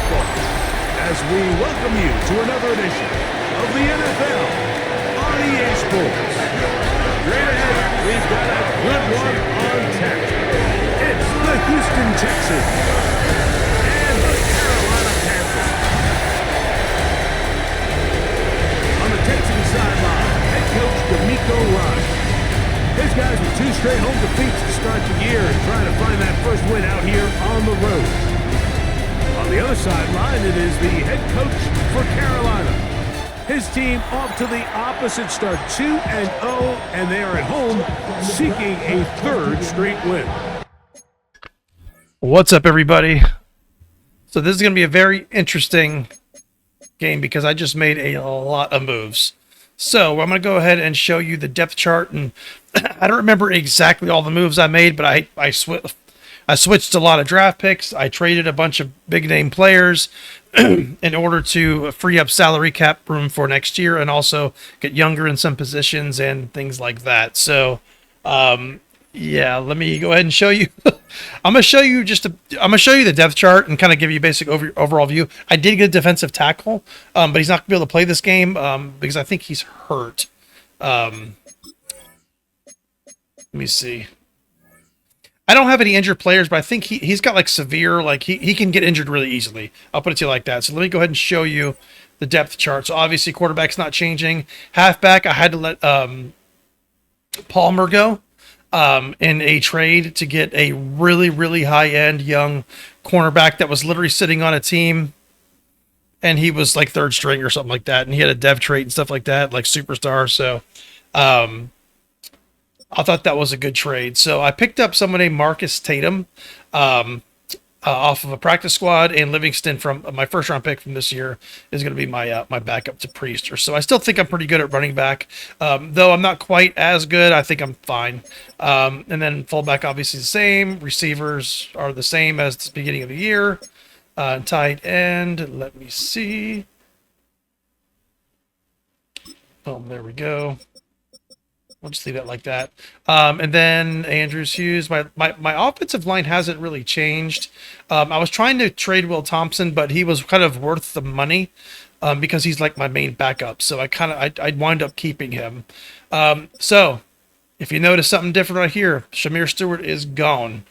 football as we welcome you to another edition of the NFL on EA Sports. Straight ahead, we've got a good one on tap. It's the Houston Texans and the Carolina Panthers. On the Texans sideline, head coach D'Amico Ryan. His guys with 2 straight home defeats to start the year and trying to find that first win out here on the road. On the other sideline, it is the head coach for Carolina. His team off to the opposite start, 2-0, and they are at home seeking a 3rd straight win. What's up, everybody? So this is going to be a very interesting game because I just made a lot of moves. So I'm going to go ahead and show you the depth chart, and I don't remember exactly all the moves I made, but I switched a lot of draft picks. I traded a bunch of big-name players in order to free up salary cap room for next year and also get younger in some positions and things like that. So, yeah, let me go ahead and show you. I'm gonna show you the depth chart and kind of give you a basic overall view. I did get a defensive tackle, but he's not gonna be able to play this game because I think he's hurt. Let me see. I don't have any injured players, but I think he's got like severe, like he can get injured really easily. I'll put it to you like that. So let me go ahead and show you the depth chart. So obviously quarterback's not changing. Halfback, I had to let Palmer go in a trade to get a really, really high-end young cornerback that was literally sitting on a team, and he was like 3rd string or something like that, and he had a dev trait and stuff like that, like superstar. So I thought that was a good trade. So I picked up someone named Marcus Tatum off of a practice squad, and Livingston from my 1st-round pick from this year is going to be my my backup to Priester. So I still think I'm pretty good at running back, though I'm not quite as good. I think I'm fine. And then fullback obviously the same. Receivers are the same as the beginning of the year. Tight end, let me see. Oh, there we go. We'll just leave it like that. And then Andrews Hughes. My offensive line hasn't really changed. I was trying to trade Will Thompson, but he was kind of worth the money because he's like my main backup. So I'd wind up keeping him. So if you notice something different right here, Shamir Stewart is gone.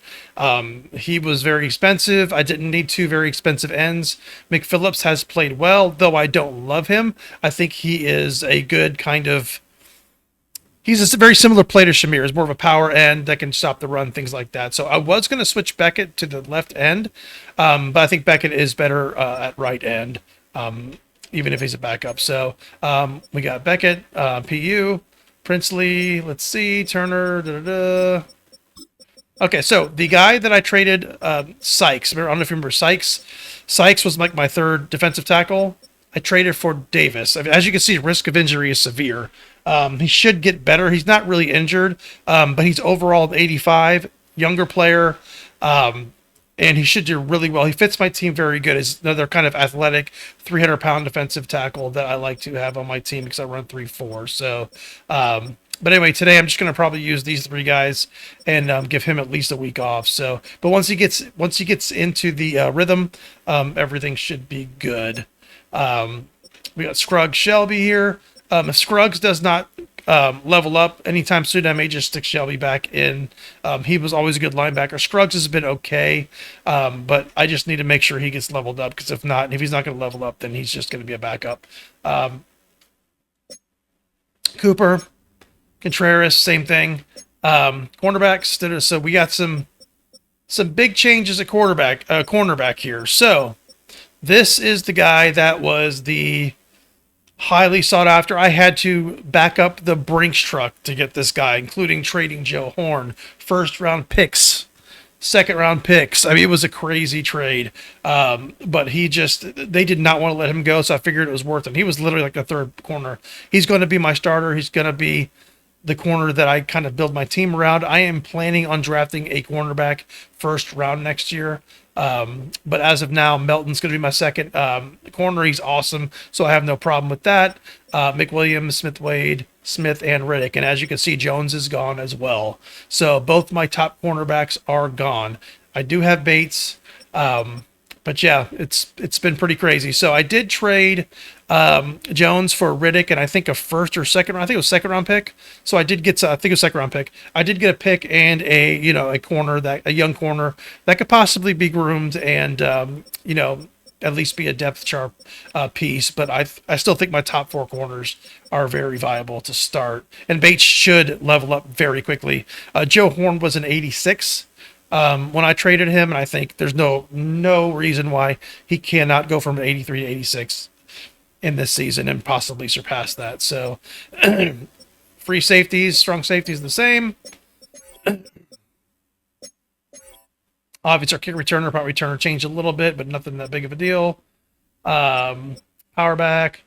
He was very expensive. I didn't need 2 very expensive ends. McPhillips has played well, though I don't love him. I think he is a good kind of... He's a very similar play to Shamir. He's more of a power end that can stop the run, things like that. So I was going to switch Beckett to the left end, but I think Beckett is better at right end, even if he's a backup. So we got Beckett, PU, Princely, let's see, Turner, Okay, so the guy that I traded, Sykes. I don't know if you remember Sykes. Sykes was like my 3rd defensive tackle. I traded for Davis. I mean, as you can see, risk of injury is severe. He should get better. He's not really injured, but he's overall 85, younger player, and he should do really well. He fits my team very good. He's another kind of athletic, 300-pound defensive tackle that I like to have on my team because I run 3-4. So, but anyway, today I'm just going to probably use these 3 guys and give him at least a week off. So, but once he gets into the rhythm, everything should be good. We got Scruggs Shelby here. If Scruggs does not level up anytime soon, I may just stick Shelby back in. He was always a good linebacker. Scruggs has been okay, but I just need to make sure he gets leveled up, because if he's not going to level up, then he's just going to be a backup. Cooper, Contreras, same thing. Cornerbacks. So we got some big changes at cornerback here. So this is the guy that was the highly sought after. I had to back up the Brinks truck to get this guy, including trading Joe Horn, 1st-round picks, 2nd-round picks. I mean, it was a crazy trade, but they did not want to let him go, so I figured it was worth it. He was literally like the 3rd corner. He's going to be my starter. He's going to be the corner that I kind of build my team around. I am planning on drafting a cornerback 1st round next year. But as of now, Melton's going to be my 2nd corner. He's awesome, so I have no problem with that. McWilliams, Smith-Wade, Smith, and Riddick. And as you can see, Jones is gone as well. So both my top cornerbacks are gone. I do have Bates. But yeah, it's been pretty crazy. So I did trade Jones for Riddick, and I think a first or second round. I think it was second round pick. So I did get I think it was second round pick. I did get a pick and a a young corner that could possibly be groomed and at least be a depth chart piece. But I still think my top 4 corners are very viable to start. And Bates should level up very quickly. Joe Horn was an 86 when I traded him, and I think there's no reason why he cannot go from an 83 to 86 in this season and possibly surpass that. So free safeties, strong safeties the same. Obviously, our kick returner, punt returner changed a little bit, but nothing that big of a deal. Power back,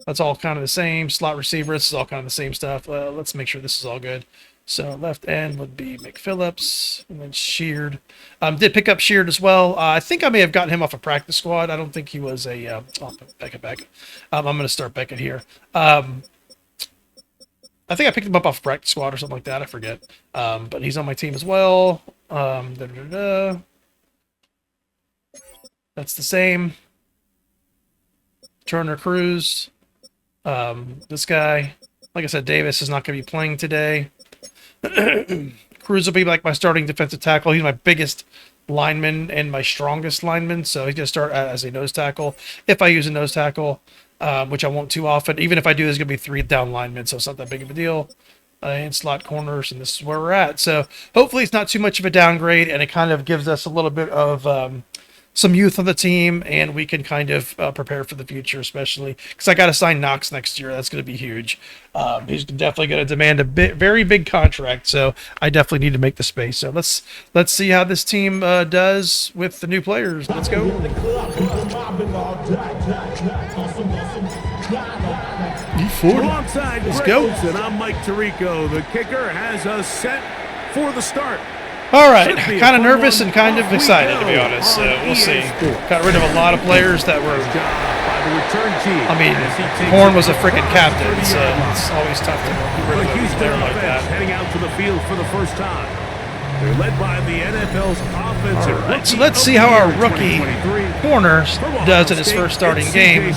that's all kind of the same. Slot receiver, this is all kind of the same stuff. Let's make sure this is all good. So left end would be McPhillips, and then Sheard. Did pick up Sheard as well. I think I may have gotten him off a practice squad. I don't think he was a Beckett. I'm going to start Beckett here. I think I picked him up off a practice squad or something like that. I forget. But he's on my team as well. That's the same. Turner Cruz. This guy, like I said, Davis is not going to be playing today. Cruz will be like my starting defensive tackle. He's my biggest lineman and my strongest lineman, so he's going to start as a nose tackle. If I use a nose tackle, which I won't too often, even if I do, there's going to be 3 down linemen, so it's not that big of a deal. And slot corners, and this is where we're at. So hopefully it's not too much of a downgrade, and it kind of gives us a little bit of some youth on the team, and we can kind of prepare for the future, especially because I got to sign Knox next year. That's going to be huge. He's definitely going to demand a very big contract, so I definitely need to make the space. So let's see how this team does with the new players. Let's go. Alongside Let's go. And I'm Mike Tirico. The kicker has us set for the start. All right, kind of nervous and kind of excited, to be honest. So we'll see. Got rid of a lot of players that were. I mean, Horn was a freaking captain, so it's always tough to get rid of a player like that. Heading out to the field for the first time. They're led by the NFL's offensive. All right, so let's see how our rookie corner does in his first starting game.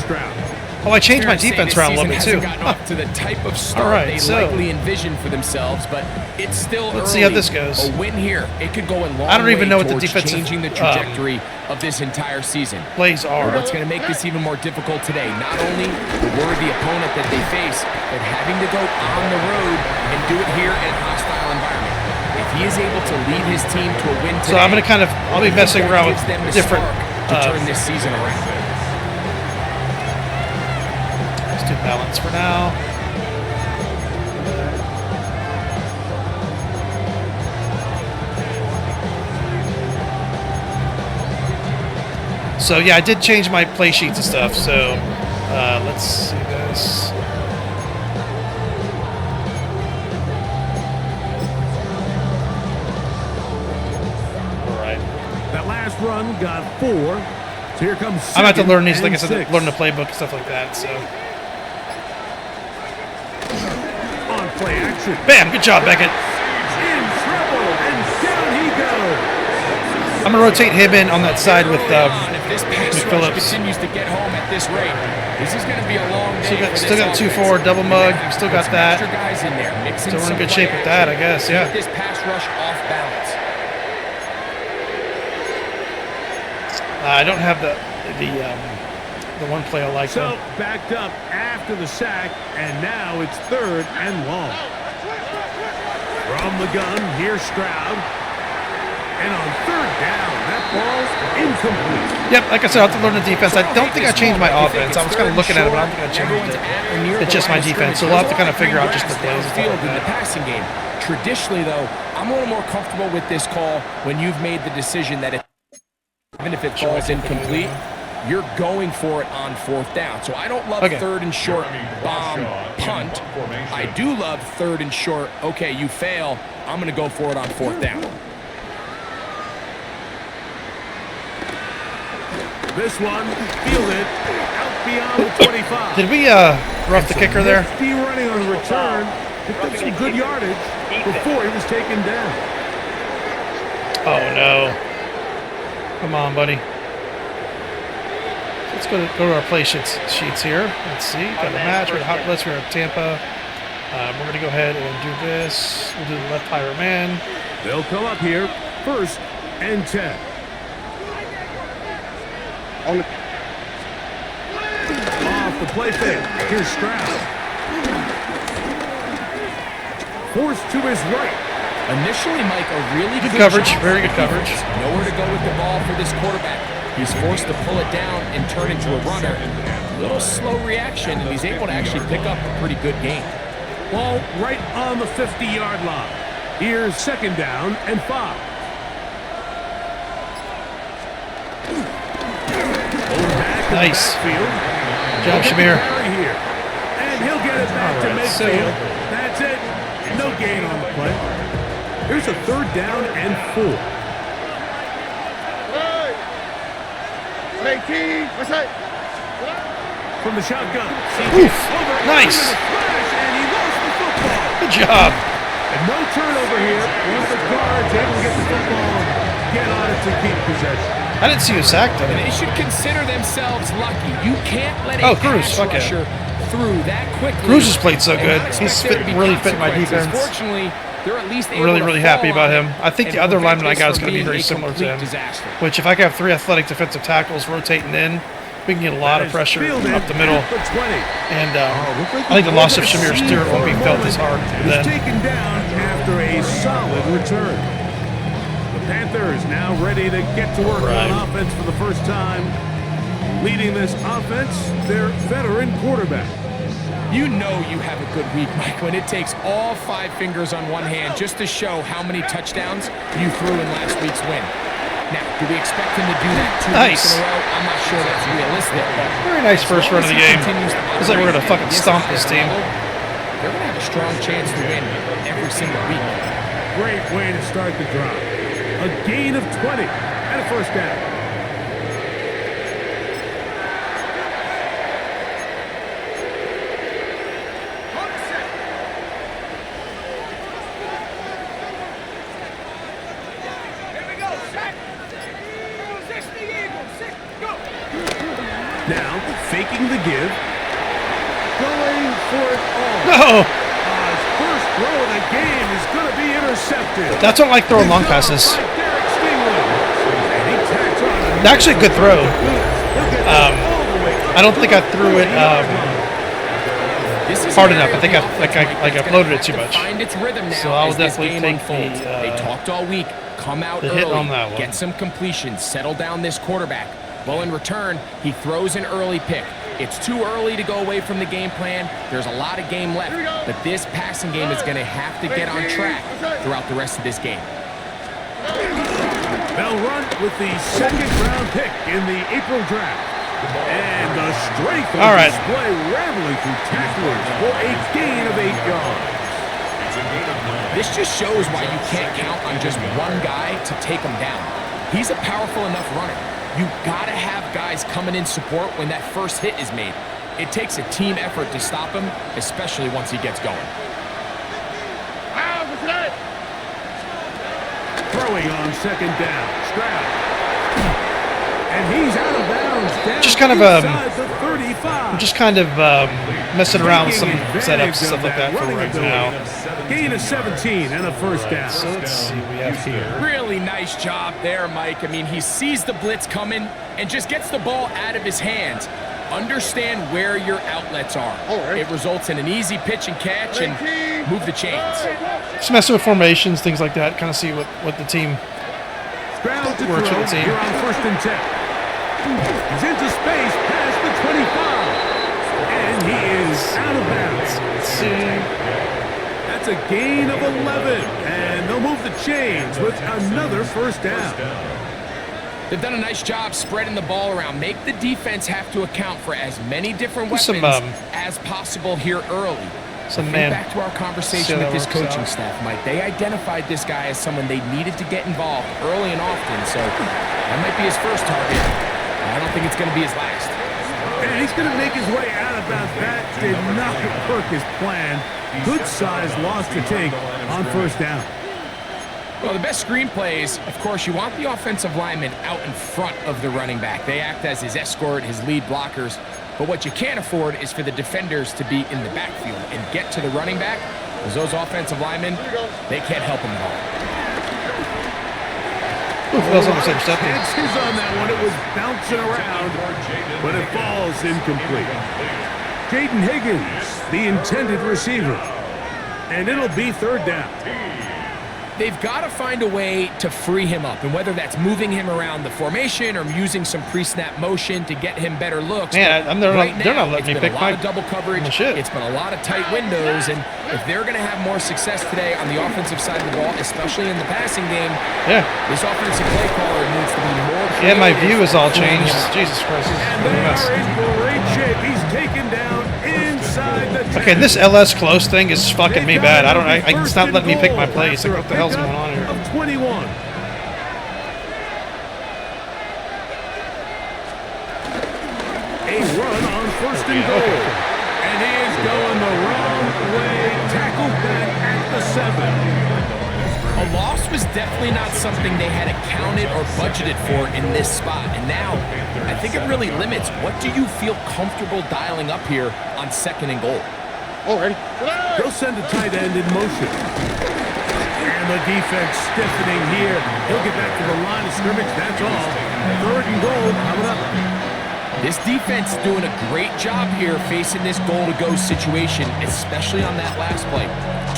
Oh, I changed my defense around a little bit too. To the type of start they likely envisioned for themselves, but it's still let's see how this goes. A win here, it could go a long I don't even know what the defensive changing the trajectory of this entire season. Plays are. But what's going to make this even more difficult today? Not only the worthy opponent that they face, but having to go on the road and do it here in a hostile environment. If he is able to lead his team to a win today, so I'm going to I'll be messing around with different to turn this season around. Do balance for now. So yeah, I did change my play sheets and stuff. So let's see this. All right. That last run got 4. So here comes. I'm about to learn these, like I said, learn the playbook and stuff like that. So. Play action. Bam! Good job, Beckett. In trouble, and down he goes. I'm gonna rotate him in on that side with if this pass rush McPhillips. continues to get home at this rate, this is going to be a long day. Still got 2-4 double mug. Still got that. Guys in there, Still in good shape with that, I guess. Yeah. Get this pass rush off balance. I don't have the one play I like. So backed up after the sack, and now it's 3rd and long. From the gun, here's Stroud. And on 3rd down, that ball's incomplete. Yep, like I said, I have to learn the defense. I don't think I changed my offense. I was kind of looking at it, but I don't think I changed it. It's just my defense, so we'll have to kind of figure out just the plays and stuff like in the that. passing game. Traditionally, though, I'm a little more comfortable with this call when you've made the decision that even if it falls incomplete, you're going for it on 4th down. So I don't love 3rd and short bomb punt. I do love 3rd and short, okay, you fail, I'm going to go for it on 4th down. This one, fielded out beyond the 25. Did we rough the kicker there? He running on the return. Picked up some good yardage before he was taken down. Oh, no. Come on, buddy. Let's go to our play sheets here. Let's see. Got a match. We're at Hot Blitz. We're at Tampa. We're going to go ahead and do this. We'll do the left higher man. They'll come up here. 1st and 10. Off the play fake. Here's Stroud. Forced to his right. Initially, Mike, a really good coverage. job. Very good coverage. Nowhere to go with the ball for this quarterback. He's forced to pull it down and turn into a runner. A little slow reaction, and he's able to actually pick up a pretty good gain. Ball right on the 50-yard line. Here's 2nd down and 5. Nice. Good job, Shamir. Here. And he'll get it back to midfield. That's it. No gain on the play. Here's a 3rd down and 4. From the shotgun. Oof. Nice. And he lost the football. Good job. And no turnover here. One of the guards able to get the football, get on it to keep possession. I didn't see you sacked him. They should consider themselves lucky. You can't let a pass rusher through that quickly. Cruz has played so good. He's really fit my defense. Fortunately, they're at least able really happy about him. I think the other lineman I got is going to be very similar to him. Disaster. Which, if I can have 3 athletic defensive tackles rotating in, we can get a lot of pressure up the middle. And I think the loss of Shamir Stewart won't be felt as hard then. Taken down after a solid return. The Panthers now ready to get to work on offense for the first time. Leading this offense, their veteran quarterback. You know you have a good week, Mike, when it takes all 5 fingers on one hand just to show how many touchdowns you threw in last week's win. Now, do we expect him to do that 2 weeks in a row? I'm not sure that's realistic. Very nice first run of the game. Looks like we're going to fucking stomp this team. They're going to have a strong chance to win every single week. Great way to start the drive. A gain of 20 and a 1st down. Now, faking the give. Going for it all. No! His first throw of the game is going to be intercepted. That's what I like throwing long passes. Actually a good throw. I don't think I threw it hard enough. I think I floated it too much. So I'll definitely take they talked all week. Come out the early, hit on that one. Get some completions, settle down this quarterback. Well, in return, he throws an early pick. It's too early to go away from the game plan. There's a lot of game left, but this passing game is going to have to get on track throughout the rest of this game. They'll run with the 2nd-round pick in the April draft. And the strength of display rambling through tacklers for a gain of 8 yards. This just shows why you can't count on just one guy to take him down. He's a powerful enough runner. You gotta have guys coming in support when that first hit is made. It takes a team effort to stop him, especially once he gets going. Throwing on 2nd down, Stroud. And he's out of bounds. Just kind of messing around with some setups and stuff like that for right now. Gain of 17 and a 1st down. So let's see what we have here. Really nice job there, Mike. I mean, he sees the blitz coming and just gets the ball out of his hands. Understand where your outlets are. It results in an easy pitch and catch and move the chains. Just messing with formations, things like that. Kind of see what the team works with the team. Here on 1st and 10. He's into space past the 25. And he is out of bounds. Let's see. That's a gain of 11. And they'll move the chains with another 1st down. They've done a nice job spreading the ball around. Make the defense have to account for as many different weapons as possible here early. Back to our conversation with this coaching staff, Mike. They identified this guy as someone they needed to get involved early and often, so that might be his first target. I don't think it's going to be his last. And he's going to make his way out of bounds. That did not work as planned. Good size loss to take on 1st down. Well, the best screen plays, of course, you want the offensive lineman out in front of the running back. They act as his escort, his lead blockers. But what you can't afford is for the defenders to be in the backfield and get to the running back, because those offensive linemen, they can't help him at all. That was almost intercepted. Chances on that one. It was bouncing around, but it falls incomplete. Jaden Higgins, the intended receiver. And it'll be third down. They've got to find a way to free him up, and whether that's moving him around the formation or using some pre-snap motion to get him better looks. Man, they're not letting me pick my double coverage. It's been a lot of tight windows, and if they're going to have more success today on the offensive side of the ball, especially in the passing game, this offensive play caller needs to be more creative. Yeah, my view is all changed. Jesus Christ. And they are in great shape. He's taken down inside the 10. Okay, this LS close thing is fucking me bad. It's not letting me pick my plays. Like, what the hell's going on here? Of 21. A run on first and goal. And he is going the wrong way. Tackled back at the 7. A loss was definitely not something they had accounted or budgeted for in this spot. And now, I think it really limits what do you feel comfortable dialing up here on second and goal. Already. They'll send a tight end in motion. And the defense stiffening here. He'll get back to the line of scrimmage. That's all. Third and goal coming up. This defense doing a great job here facing this goal-to-go situation, especially on that last play.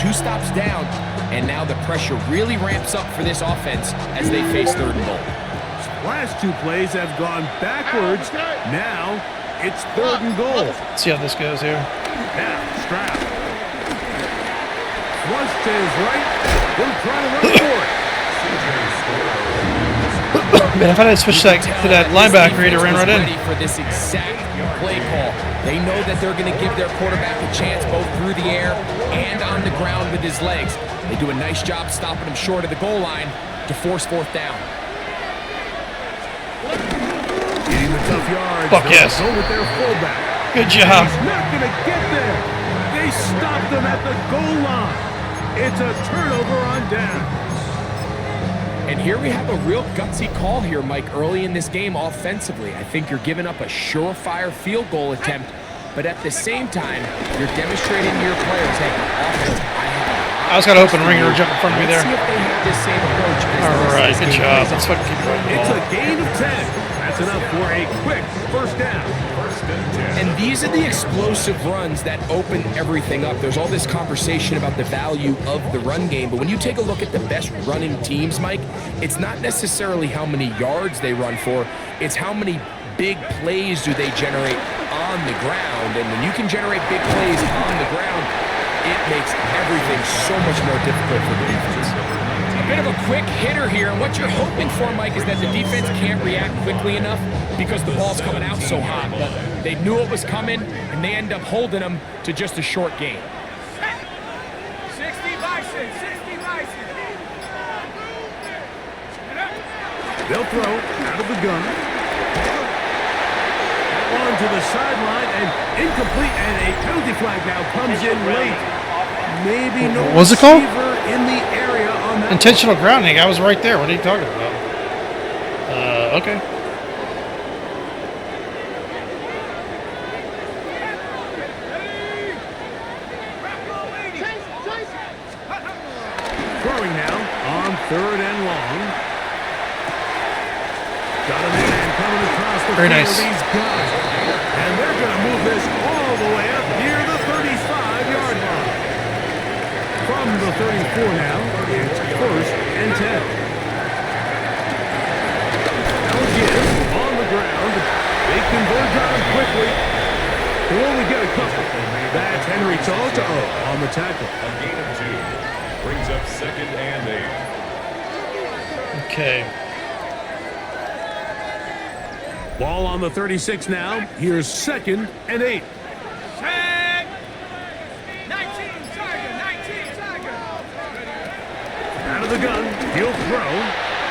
2 stops down, and now the pressure really ramps up for this offense as they face third and goal. Last 2 plays have gone backwards. Now it's third and goal. Let's see how this goes here. Now Stroud. Once to his right. He'll try to run for it. Man, if I didn't switch to that linebacker, he'd have ran right in. Ready for this exact play call. They know that they're going to give their quarterback a chance both through the air and on the ground with his legs. They do a nice job stopping him short of the goal line to force fourth down. Getting the tough yards. Fuck yes. Go with their fullback. Good job. He's not going to get there. They stopped him at the goal line. It's a turnover on down. And here we have a real gutsy call here, Mike, early in this game offensively. I think you're giving up a surefire field goal attempt, but at the same time, you're demonstrating to your players, hey, offense, I was got an open ringer jump in front of me there. Let's see if they have this same approach. All right, good job. Let's fucking keep running the It's ball. a gain of 10. That's enough for a quick first down. And these are the explosive runs that open everything up. There's all this conversation about the value of the run game, but when you take a look at the best running teams, Mike, it's not necessarily how many yards they run for, it's how many big plays do they generate on the ground. And when you can generate big plays on the ground, it makes everything so much more difficult for the defense. A bit of a quick hitter here, and what you're hoping for, Mike, is that the defense can't react quickly enough because the ball's coming out so hot. But they knew it was coming, and they end up holding them to just a short gain. 60 Bison, 60 Bison. They'll throw out of the gun. On to the sideline and incomplete, and a penalty flag now comes in late. Maybe no What's it called? receiver in the area on that. Intentional grounding. I was right there. What are you talking about? Okay. Throwing now on third and long. Got a man coming across the Very field. nice. He's got it. And they're going to move this all the way up near the 35-yard line. From the 34 now, it's first and 10. Now again, on the ground. They converge on him quickly. They'll only get a couple. That's Henry Talto on the tackle. A gain of 2. Brings up second and 8. Okay. Ball on the 36 now. Here's second and 8. Tag. 19 Tiger, 19 Tiger. Out of the gun, he'll throw.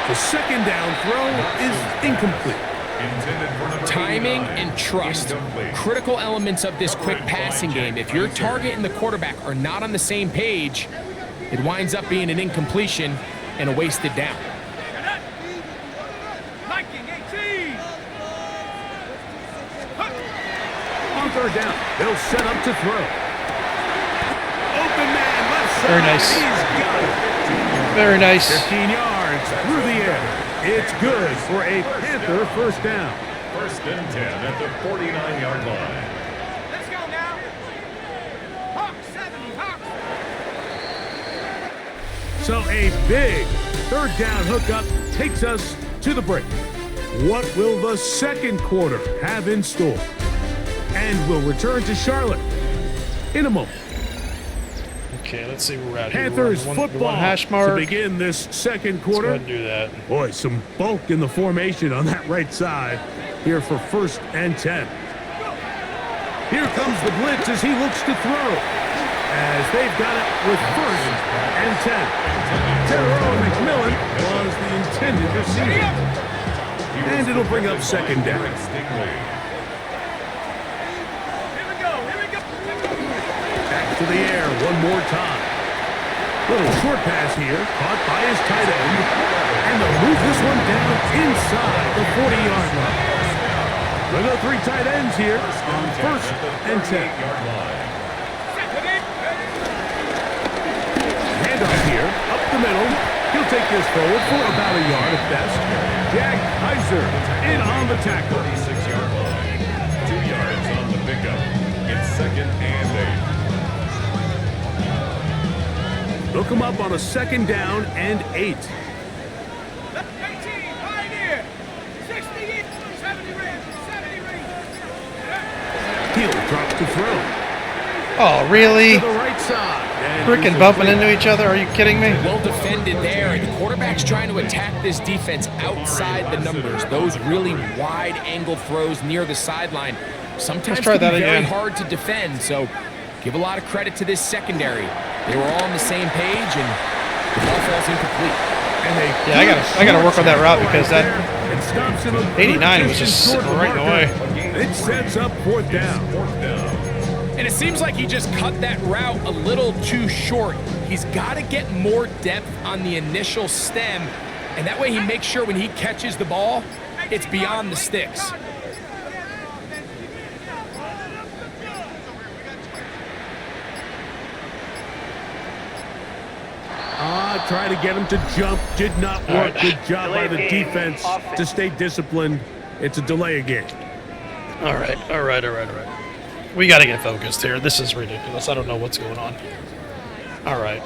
The second down throw is incomplete. Intended for number Timing 89. and trust, Incomplete. critical elements of this quick passing game. If your target and the quarterback are not on the same page, it winds up being an incompletion, and a wasted down. Viking 18. On third down, they'll set up to throw. Open man, left side. Very nice. He's got it. Very nice. 15 yards through the air. It's good for a Panther first down. First and 10 at the 49-yard line. Let's go now. Hawk 70, Hawk. So a big third down hookup takes us to the break. What will the second quarter have in store? And we'll return to Charlotte in a moment. Okay, let's see where we're at here. Panthers We're on the football one hash mark. to begin this second Let's go quarter. ahead and do that. Boy, some bulk in the formation on that right side here for first and 10. Here comes the blitz as he looks to throw. As they've got it with first and 10. Terrell McMillan was the intended receiver. And it'll bring up second down. To the air one more time. Little short pass here, caught by his tight end. And they'll move this one down inside the 40-yard line. We've got three tight ends here on first and 10. Handoff here, up the middle. He'll take this forward for about a yard at best. Jack Heiser in on the tackle. 36-yard line. 2 yards on the pickup. It's second and 8. They'll come up on a second down and 8. 18, Pioneer. 60, 70 rings, 70 rings. He'll drop to throw. Oh, really? To the right side. And Frickin' he's bumping complete. into each other? Are you kidding me? Well defended there, and the quarterback's trying to attack this defense outside the numbers. Those really wide-angle throws near the sideline sometimes Let's try can that be very again. hard to defend, so give a lot of credit to this secondary. They were all on the same page, and the ball falls incomplete. And they Yeah, I gotta work on that route because that It stops him a good 89 was distance just toward sitting right in the marker. It sets up fourth down. And it seems like he just cut that route a little too short. He's got to get more depth on the initial stem, and that way he makes sure when he catches the ball, it's beyond the sticks. Try to get him to jump. Did not work. Good job by the defense to stay disciplined. It's a delay again. All right. We got to get focused here. This is ridiculous. I don't know what's going on. All right.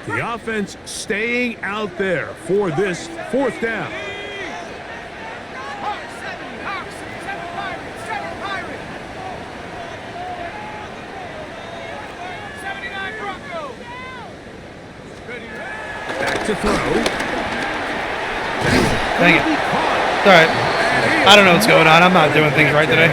The offense staying out there for this fourth down. Hawk 70, Hawks, 7 Pirates, 7 Pirates. 79 Broncos. Back to throw. Dang it. It's all right. I don't know what's going on. I'm not doing things right today.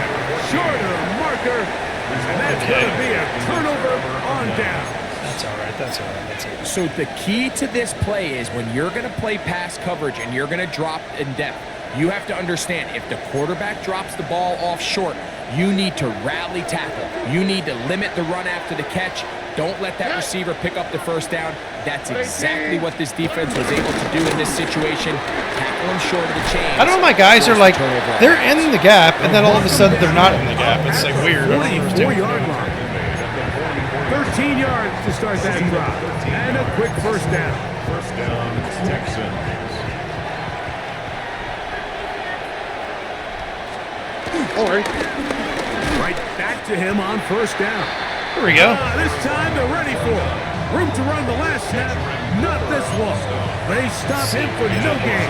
Shorter marker. And that's going to be a turnover on down. That's all right. That's all right. So the key to this play is when you're going to play pass coverage and you're going to drop in depth, you have to understand if the quarterback drops the ball off short, you need to rally tackle. You need to limit the run after the catch. Don't let that receiver pick up the first down. That's exactly what this defense was able to do in this situation. Tackle him short of the chains. I don't know. My guys are like, they're in the gap, and then all of a sudden they're not in the gap. It's like weird. I don't understand. 44-yard line. 13 yards to start that drive. And a quick first down. First down, Texans. Right back to him on first down. Here we go. This time they're ready for it. Room to run the last snap. Not this one. They stop him for no gain.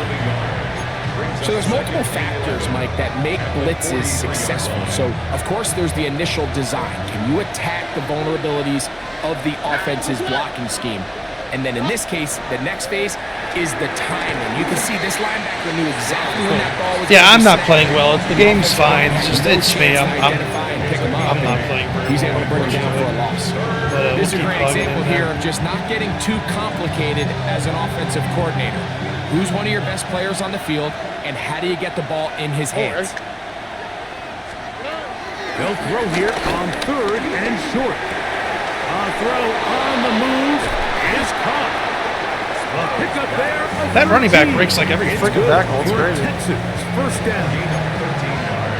So there's multiple factors, Mike, that make blitzes successful. So, of course, there's the initial design. Can you attack the vulnerabilities of the offense's blocking scheme? And then in this case, the next phase is the timing. You can see this linebacker knew exactly when that ball was. Yeah, I'm not playing well. The game's fine. It's me. I'm not playing very well. He's able to bring it down for a loss. This is a great example here of just not getting too complicated as an offensive coordinator. Who's one of your best players on the field, and how do you get the ball in his hands? They'll throw here on 3rd and short. A throw on the move is caught. A pickup there. That running back breaks like every freaking tackle. It's crazy. Texans, first down.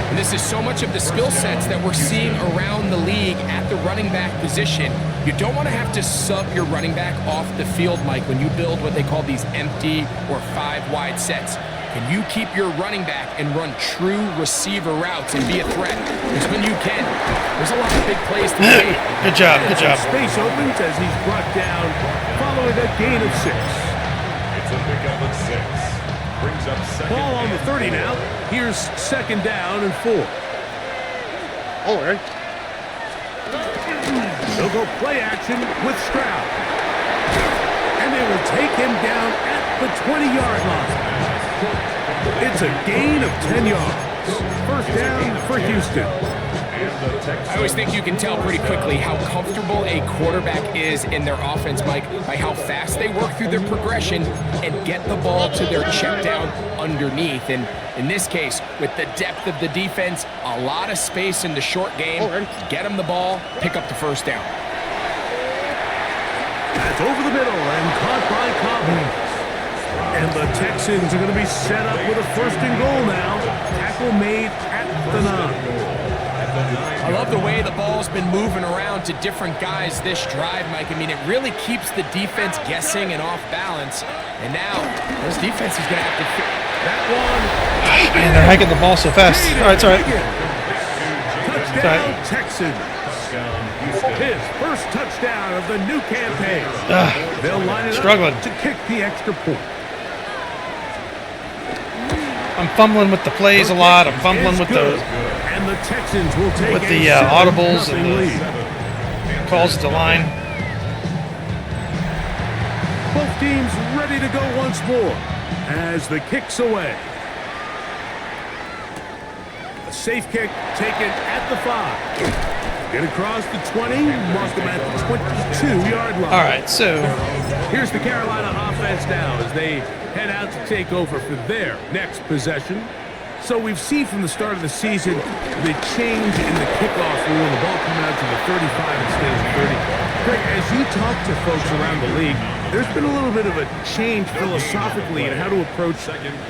And this is so much of the skill sets that we're seeing around the league at the running back position. You don't want to have to sub your running back off the field, Mike, when you build what they call these empty or 5-wide sets. Can you keep your running back and run true receiver routes and be a threat? Because when you can, there's a lot of big plays to make. Good job, good job. Space opens as he's brought down following a gain of 6. It's a pickup of 6. Brings up second. Ball on the 30 now. Here's 2nd down and 4. All right. They'll go play action with Stroud. And they will take him down at the 20-yard line. It's a gain of 10 yards. First down for Houston. I always think you can tell pretty quickly how comfortable a quarterback is in their offense, Mike, by how fast they work through their progression and get the ball to their check down underneath. And in this case, with the depth of the defense, a lot of space in the short game, get them the ball, pick up the first down. That's over the middle and caught by Cobb. And the Texans are going to be set up with a 1st and goal now. Tackle made at the 9. I love the way the ball's been moving around to different guys this drive, Mike. I mean, it really keeps the defense guessing and off balance. And now, this defense is going to have to fit that one. Man, they're hiking the ball so fast. All right, it's all right. Touchdown, Texans. His first touchdown of the new campaign. They'll line it struggling up to kick the extra point. I'm fumbling with the plays a lot. I'm fumbling with the and the Texans will take audibles and the calls at the line. Both teams ready to go once more as the kick's away. A safe kick taken at the 5. Get across the 20, mark them at the 22-yard line. All right, so here's the Carolina offense now as they head out to take over for their next possession. So we've seen from the start of the season the change in the kickoff rule, the ball coming out to the 35 instead of the 30. Greg, as you talk to folks around the league, there's been a little bit of a change philosophically in how to approach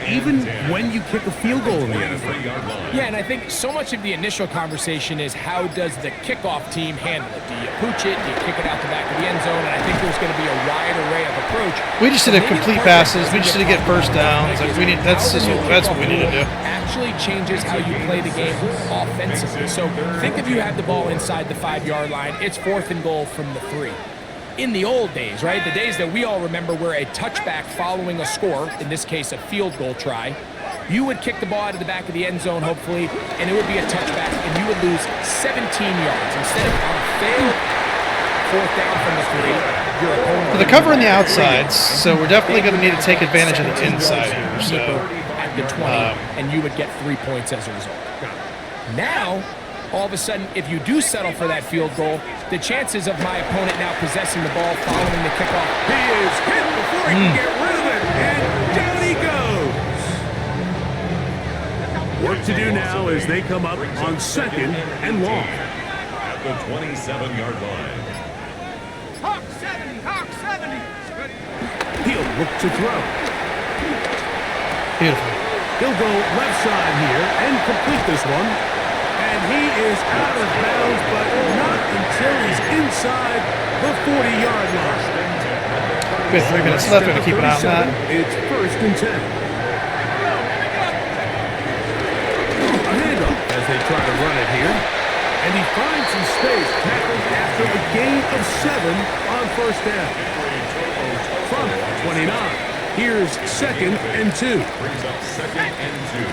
even when you kick a field goal in the NFL. Yeah, and I think so much of the initial conversation is how does the kickoff team handle it? Do you pooch it? Do you kick it out the back of the end zone? And I think there's going to be a wide array of approach. We just need to complete passes. We just need to get first downs. Like we need. That's what we need to do. Actually changes how you play the game offensively. So think if you have the ball inside the 5-yard line, it's 4th and goal from the 3. In the old days, right, the days that we all remember where a touchback following a score, in this case a field goal try, you would kick the ball out of the back of the end zone, hopefully, and it would be a touchback, and you would lose 17 yards. Instead of on a failed 4th down from the 3, your opponent... So they're covering the outsides, so we're definitely going to need to take advantage of the inside here. So, at the 20, and you would get 3 points as a result. Now, all of a sudden, if you do settle for that field goal, the chances of my opponent now possessing the ball following the kickoff... He is hit before he can get rid of it, and down he goes. Work to do now as they come up on 2nd and long. At the 27-yard line. Hawk 70, Hawk 70. He'll look to throw. beautiful. He'll go left side here and complete this one. And he is out of bounds, but not until he's inside the 40-yard line. We have 3 minutes left. We're going to keep an eye on that. It's 1st and 10. A handoff as they try to run it here. And he finds some space, tackled after a gain of 7 on 1st down. From 29. Here's 2nd and 2. Brings up 2nd and 2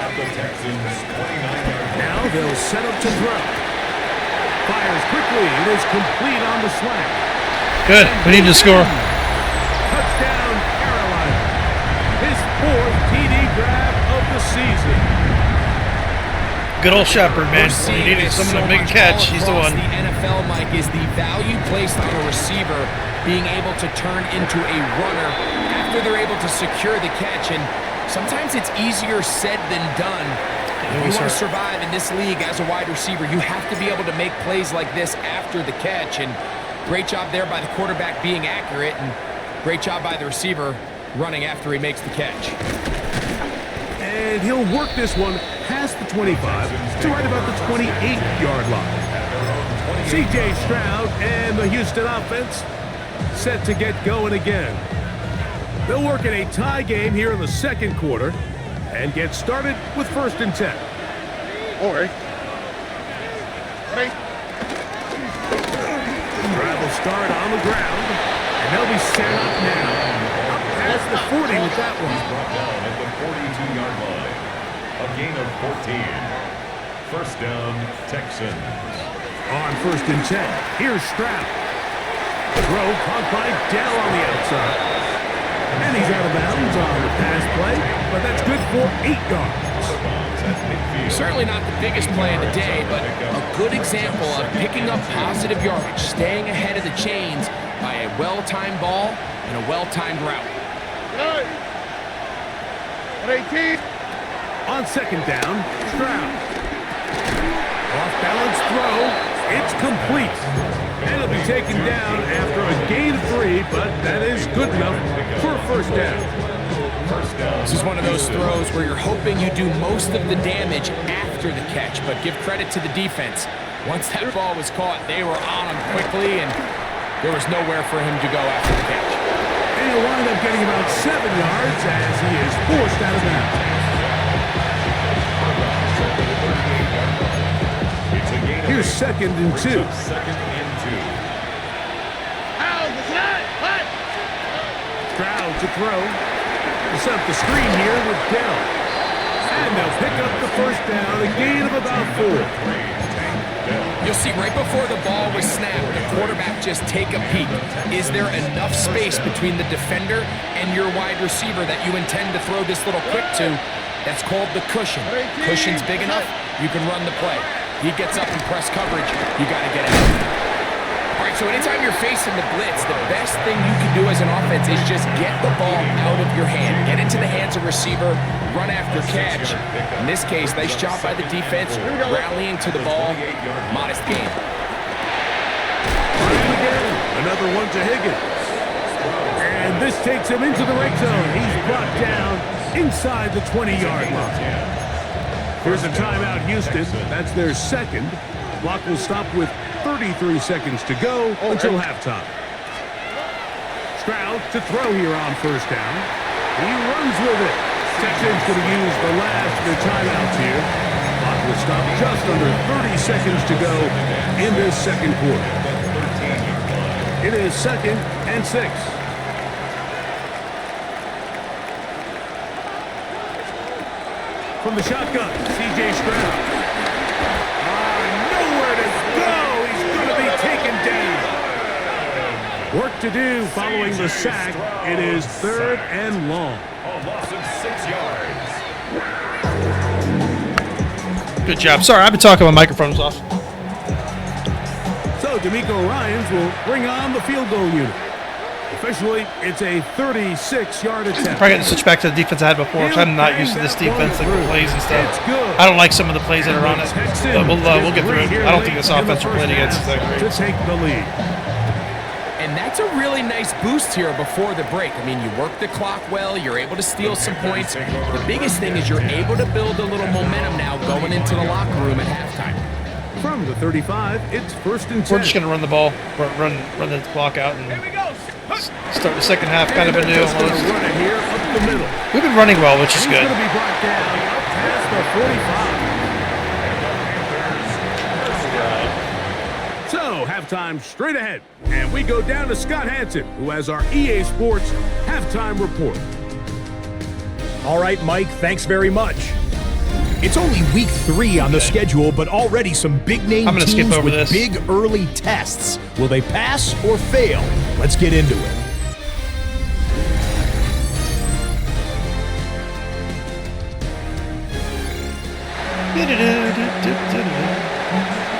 at the Texans' 29-yard line. Now they'll set up to throw. Fires quickly. It is complete on the slant. Good. We need to score. Touchdown, Carolina. His 4th TD grab of the season. Good old Shepard, man. You needed someone to make a catch. He's the one. The NFL, Mike, is the value placed on a receiver being able to turn into a runner after they're able to secure the catch. And Sometimes it's easier said than done. If you want to survive in this league as a wide receiver, you have to be able to make plays like this after the catch. And great job there by the quarterback being accurate, and great job by the receiver running after he makes the catch. And he'll work this one past the 25 to right about the 28-yard line. C.J. Stroud and the Houston offense set to get going again. They'll work in a tie game here in the second quarter and get started with 1st and 10. Drive will start on the ground, and they'll be set up now. Up past the 40 with that one. Brought down at the 42-yard line. A gain of 14. First down, Texans. On 1st and 10, here's Stroud. Throw caught by Dell on the outside. And he's out of bounds on the pass play, but that's good for 8 yards. Certainly not the biggest play of the day, but a good example of picking up positive yardage, staying ahead of the chains by a well-timed ball and a well-timed route. On 2nd down, Stroud. Off-balance throw. It's complete. And it'll be taken down after a gain of 3, but that is good enough for a 1st down. This is one of those throws where you're hoping you do most of the damage after the catch, but give credit to the defense. Once that ball was caught, they were on him quickly, and there was nowhere for him to go after the catch. And he'll wind up getting about 7 yards as he is forced out of bounds. Here's 2nd and 2. Stroud to throw. Set up the screen here with Dell. And they'll pick up the 1st down, a gain of about 4. You'll see right before the ball was snapped, the quarterback just take a peek. Is there enough space between the defender and your wide receiver that you intend to throw this little quick to? That's called the cushion. Cushion's big enough, you can run the play. He gets up in press coverage, you got to get out. All right, so anytime you're facing the blitz, the best thing you can do as an offense is just get the ball out of your hand. Get into the hands of receiver, run after catch. In this case, nice job by the defense, rallying to the ball. Modest gain. Another one to Higgins. And this takes him into the red zone. He's brought down inside the 20-yard line. Here's a timeout, Houston. That's their 2nd. Clock will stop with 33 seconds to go until halftime. Stroud to throw here on 1st down. He runs with it. Texans going to use the last of their timeouts here. Clock will stop just under 30 seconds to go in this second quarter. It is 2nd and 6. From the shotgun, C.J. Stroud. Nowhere to go. He's going to be taken down. Work to do following the sack. It is 3rd and long. A loss of 6 yards. Good job. Sorry, I've been talking, my microphone's off. So DeMeco Ryans will bring on the field goal unit. Officially, it's a 36-yard attempt. Probably going to switch back to the defense I had before, because I'm not used to this defense, like the plays and stuff. I don't like some of the plays that are on it, but we'll get through it. I don't think this offense we're playing against is that great. To take the lead. And that's a really nice boost here before the break. I mean, you work the clock well, you're able to steal some points. The biggest thing is you're able to build a little momentum now going into the locker room at halftime. From the 35, it's 1st and 10. We're just going to run the ball, run the clock out, and start the second half kind of anew. Run it here up the middle. We've been running well, which is good. He's going to be brought down up past the 45. So, halftime straight ahead. And we go down to Scott Hansen, who has our EA Sports halftime report. All right, Mike, thanks very much. It's only week 3 on the schedule, but already some big-name I'm gonna teams skip over with this. big early tests. Will they pass or fail? Let's get into it.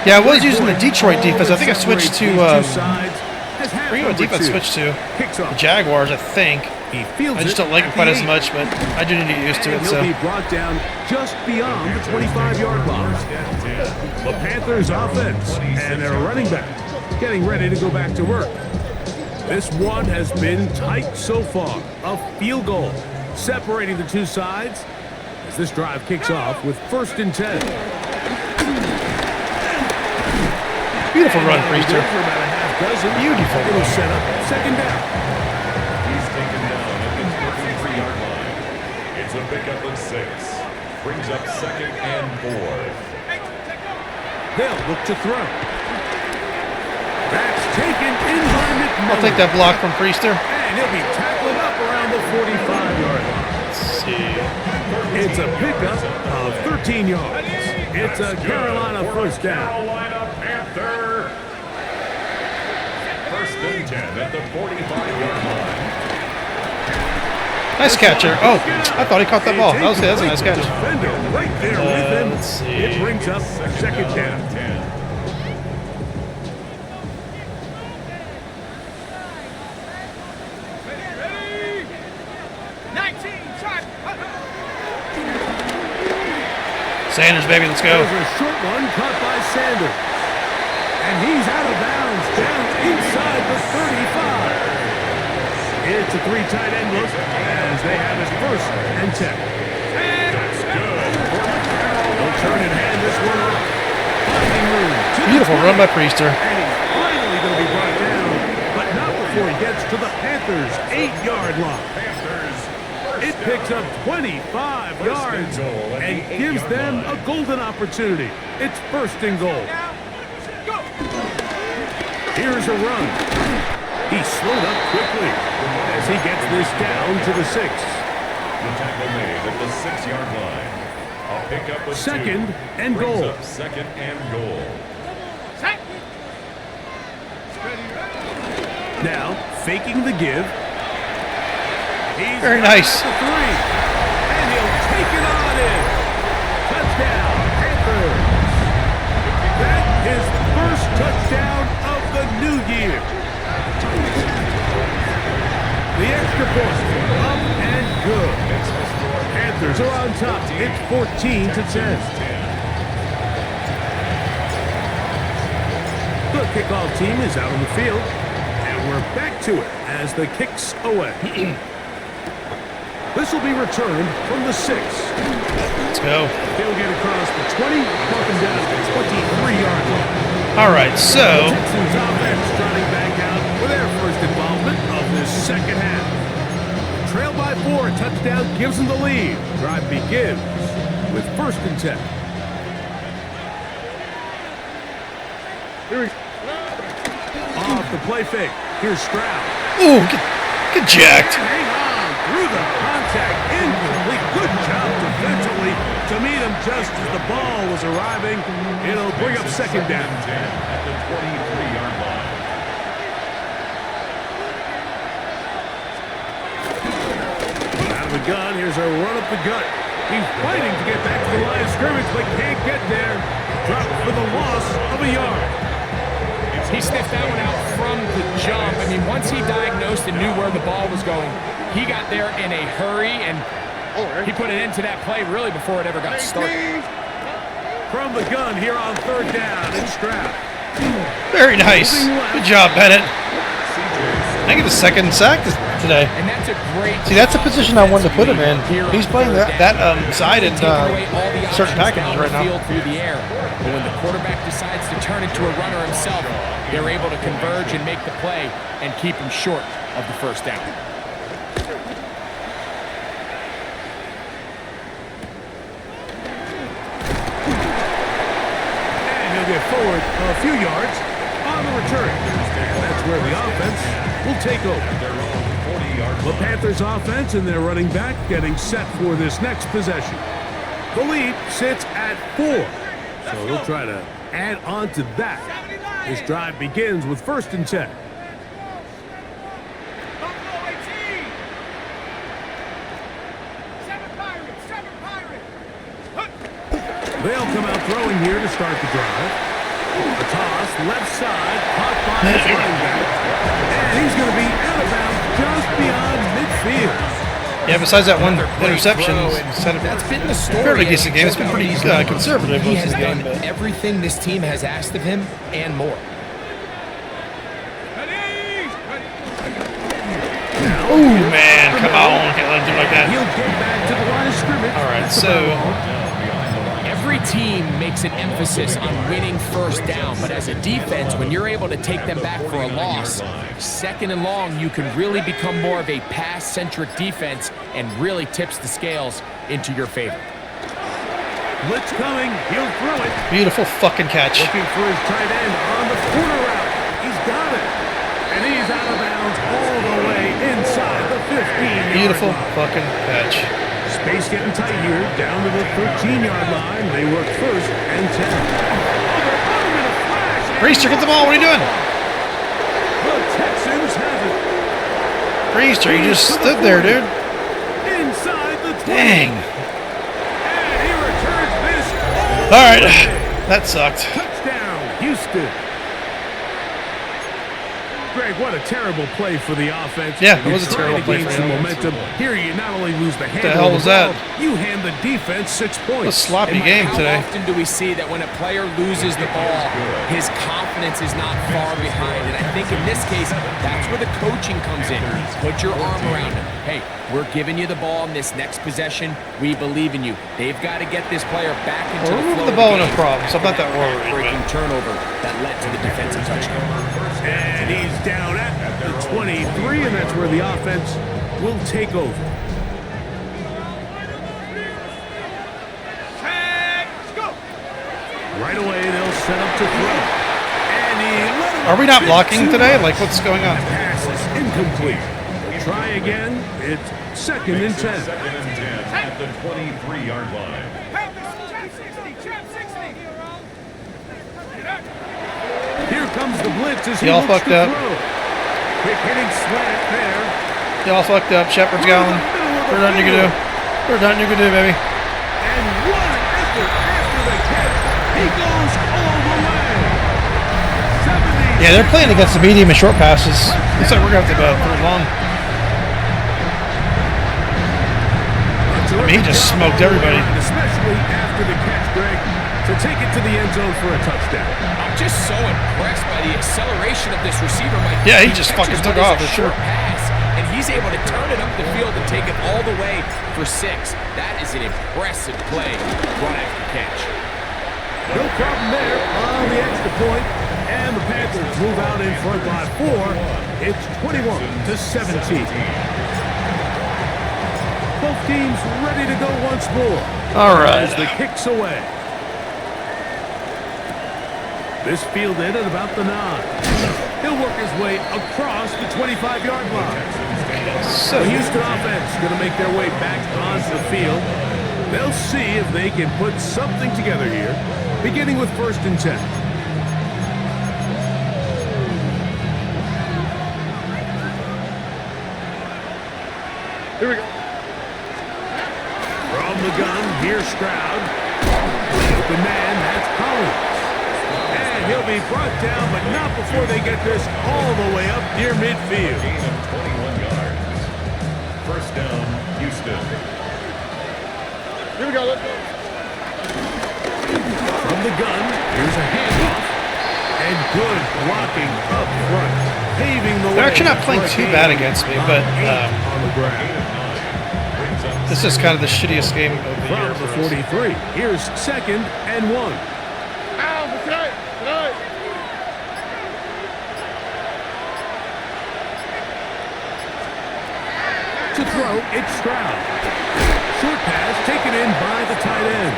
Yeah, I was using the Detroit defense. I think I switched to Bring what defense switch to Kicks the off. Jaguars, I think. He fields I just it don't like at it quite the as 8. much, but I do need to get used to And it. he'll So be brought down just beyond the 25-yard line. The Panthers offense and their running back getting ready to go back to work. This one has been tight so far. A field goal separating the two sides as this drive kicks off with 1st and 10. beautiful run, Priester. Beautiful. It'll set up 2nd down. He's taken down at the 33-yard line. It's a pickup of 6. Brings up 2nd and 4. They'll look to throw. That's taken in by McMillan. I'll take that block from Priester. And he'll be tackled up around the 45-yard line. Let's see. It's a pickup of 13 yards. It's a Carolina 1st down. Carolina Panther. 1st and 10 at the 45-yard line. Nice catch there. Oh, I thought he caught that ball. That was a nice catch. Defender right there with him. Let's see. It brings up 2nd down. 10. Ready? 19, shot. Sanders, baby, let's go. There's a short one caught by Sanders. And he's out of bounds down inside the 35. It's a 3 tight end look as they have it 1st and 10. That's good. They'll turn and hand this one off. Finding room to the Beautiful run by Priester. And he's finally going to be brought down, but not before he gets to the Panthers' 8-yard line. Panthers. It picks up 25 yards and gives them a golden opportunity. It's 1st and goal. Go. Here's a run. He slowed up quickly as he gets this down to the 6. The tackle made at the 6-yard line. A pickup of 2nd 2. and Brings goal. up 2nd and goal. Set. Now, faking the give. He's Very nice. got the 3. And he'll take it on in. Touchdown, Panthers. That is the 1st touchdown of the new year. The extra point, up and good. Panthers are on top. It's 14-10. The kickoff team is out on the field, and we're back to it as the kicks away. This will be returned from the 6. Let's go. They'll get across the 20, walking down to the 23-yard line. All right, so Texans offense trotting back out for their 1st involvement of this 2nd half. Trailed by 4, a touchdown gives them the lead. Drive begins with 1st and 10. Here off the play fake. Here's Stroud. ooh, get jacked. Hang on through the contact. Incomplete. Good job defensively to meet him just as the ball was arriving. It'll bring up 2nd down. 10 at the 23-yard line. Out of the gun, here's a run up the gut. He's fighting to get back to the line of scrimmage, but can't get there. Dropped for the loss of a yard. He sniffed that one out from the jump. I mean, once he diagnosed and knew where the ball was going, he got there in a hurry, and he put an end to that play really before it ever got started. From the gun here on 3rd down, it's Stroud. Very nice. Good job, Bennett. I get the 2nd sack today. And that's a great. See, that's the position I wanted to put him in. He's playing that side in Taking away all the certain options packages down right the now. field through the air. But when the quarterback decides to turn into a runner himself, they're able to converge and make the play and keep him short of the 1st down. And he'll get forward a few yards on the return. And that's where the offense will take over. The Panthers offense and their running back getting set for this next possession. The lead sits at 4. So they'll try to add on to that. This drive begins with 1st and 10. Buffalo 18. 7 Pirates, 7 Pirates. They'll come out throwing here to start the drive. A toss, left side, caught by his running back. Yeah, besides that one Another great interception, throw, it's had a that's been the story. fairly decent game. It's been pretty conservative He most has of the game. done But everything this team has asked of him and more. oh man, come on, can't let him do like that. He'll get back to the line of scrimmage. All right, so Every team makes an emphasis on winning first down, but as a defense, when you're able to take them back for a loss, second and long, you can really become more of a pass-centric defense and really tips the scales into your favor. Blitz coming. He'll throw it. beautiful fucking catch. Looking for his tight end on the corner route. He's got it. And he's out of bounds all the way inside the 15-yard Beautiful line. fucking catch. Space getting tight here. Down to the 13-yard line. They work first and 10. Priester, get the ball. What are you doing? The Texans have it. Priester, you just stood there, dude. Inside the 20. Dang. And he returns this All right, that sucked. touchdown, Houston. Greg, what a terrible play for the offense. Yeah, it You're was a trying terrible to play gain for the some offense. momentum. Here, you not only lose the handle the hell of was the that? ball, you hand the defense 6 A points. sloppy And game how today. often do we see that when a player loses the ball, his confidence is not far behind? And I think in this case, that's where the coaching comes in. Put your arm around him. Hey, we're giving you the ball in this next possession. We believe in you. They've got to get this player back into Well, the we're flow moving the of ball, game. no problem, so I'm not that worried. Breaking But turnover that led to the defensive touchdown. And he's down at the 23, and that's where the offense will take over. Let's go. Right away, they'll set up to throw. And he let him are we not fit blocking to today? the Like, what's going on? pass is incomplete. They'll try again. It's second and 10. Second and 10 at the 23-yard line. Panthers, trap 60, trap 60. Here comes the blitz as he Y'all looks fucked to up. throw. Quick hitting slant there. Y'all fucked up. Shepard's going. Put it on you can do. Put it on you can do, baby. And what an effort after the catch. He goes all the way. 70. Yeah, they're playing against the medium and short passes. Looks like we're going to have to go pretty long. I mean, he just smoked everybody. Especially after the catch, Greg, to take it to the end zone for a touchdown. I'm just so impressed by the acceleration of this receiver, Mike. Yeah, he just fucking took off, for sure. Pass, and he's able to turn it up the field and take it all the way for 6. That is an impressive play right after catch. No problem there on the extra point. And the Panthers move out in front by 4. It's 21-17. Both teams ready to go once more. All right. As the kicks away. This fielded at about the 9. He'll work his way across the 25-yard line. So, The Houston offense going to make their way back onto the field. They'll see if they can put something together here, beginning with first and 10. Here we go. From the gun, here's Stroud. The open man, that's Collins. And he'll be brought down, but not before they get this all the way up near midfield. Gain of 21 yards. First down, Houston. Here we go, let's go. From the gun, here's a handoff. And good blocking up front, paving the way. they're actually not playing too bad against me, but on the ground. this is kind of the shittiest game of the year From for the us. 43, here's second and 1. To throw, it's Stroud. Short pass taken in by the tight end.